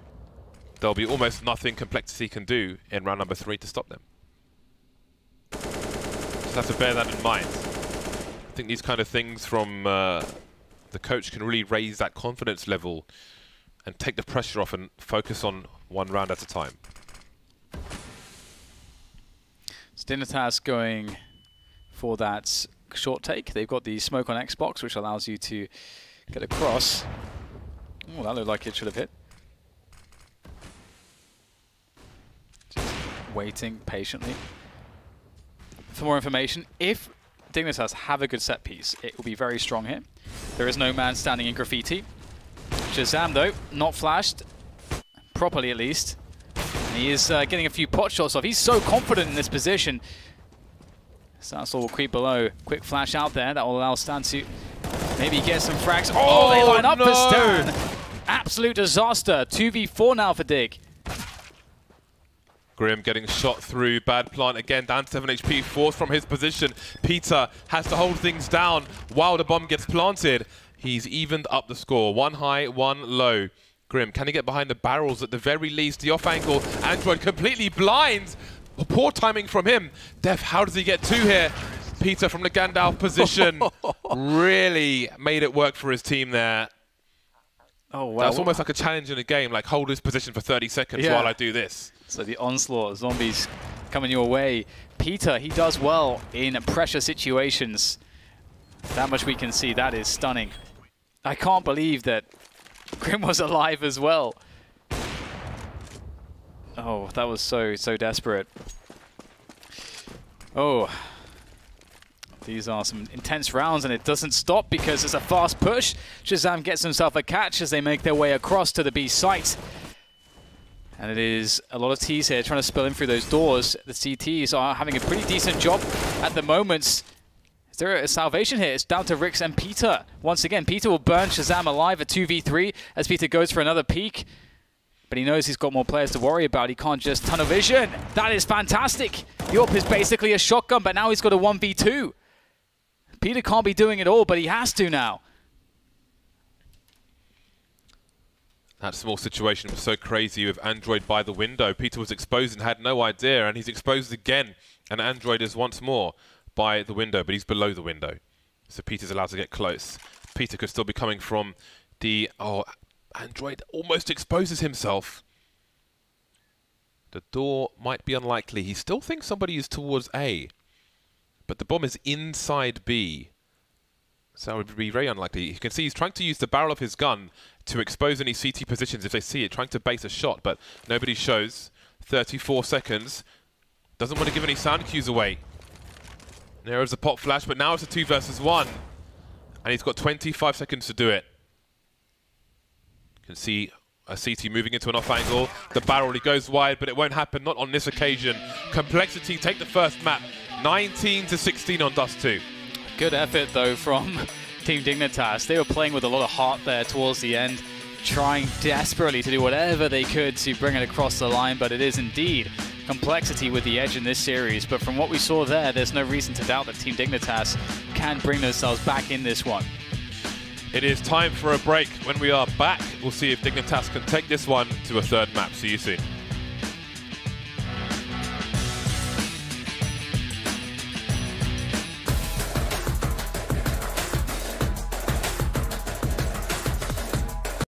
there'll be almost nothing Complexity can do in round number 3 to stop them. Just have to bear that in mind. I think these kind of things from the coach can really raise that confidence level and take the pressure off and focus on one round at a time. Dignitas going for that short take. They've got the smoke on Xbox, which allows you to get across. Oh, that looked like it should have hit. Just waiting patiently for more information. If Dignitas have a good set piece, it will be very strong here. There is no man standing in graffiti. Shazam, though, not flashed. Properly, at least. He is getting a few pot shots off. He's so confident in this position. Stanislaw will creep below. Quick flash out there. That will allow Stan to maybe get some frags. Oh, they line up for Stan. Absolute disaster. 2v4 now for Dig. Grim getting shot through. Bad plant again. Down to 7 HP. Forced from his position. Peter has to hold things down while the bomb gets planted. He's evened up the score. 1 high, 1 low. Grim, can he get behind the barrels at the very least? The off angle. Android completely blind. Poor timing from him. Def, how does he get 2 here? Peter from the Gandalf position really made it work for his team there. Oh, wow. That's almost like a challenge in a game, like hold his position for 30 seconds while I do this. So the onslaught, zombies coming your way. Peter, he does well in pressure situations. That much we can see. That is stunning. I can't believe that Grim was alive as well. Oh, that was so desperate. Oh. These are some intense rounds, and it doesn't stop because it's a fast push. Shazam gets himself a catch as they make their way across to the B site. And it is a lot of T's here trying to spill in through those doors. The CTs are having a pretty decent job at the moment. Is there a salvation here? It's down to Rix and Peter. Once again, Peter will burn Shazam alive at 2v3 as Peter goes for another peek. But he knows he's got more players to worry about. He can't just tunnel vision. That is fantastic. The AWP is basically a shotgun, but now he's got a 1v2. Peter can't be doing it all, but he has to now. That small situation was so crazy with Android by the window. Peter was exposed and had no idea, and he's exposed again. And Android is once more by the window, but he's below the window. So Peter's allowed to get close. Peter could still be coming from the... Oh, Android almost exposes himself. The door might be unlikely. He still thinks somebody is towards A. But the bomb is inside B. So it would be very unlikely. You can see he's trying to use the barrel of his gun to expose any CT positions if they see it, trying to base a shot, but nobody shows. 34 seconds. Doesn't want to give any sound cues away. There is a pop flash, but now it's a 2 versus 1. And he's got 25 seconds to do it. You can see FACEIT moving into an off angle. The barrel, he goes wide, but it won't happen, not on this occasion. Complexity take the first map, 19-16 on Dust 2. Good effort, though, from Team Dignitas. They were playing with a lot of heart there towards the end, trying desperately to do whatever they could to bring it across the line, but it is indeed Complexity with the edge in this series. But from what we saw there, there's no reason to doubt that Team Dignitas can bring themselves back in this one. It is time for a break. When we are back, we'll see if Dignitas can take this one to a third map. See you soon.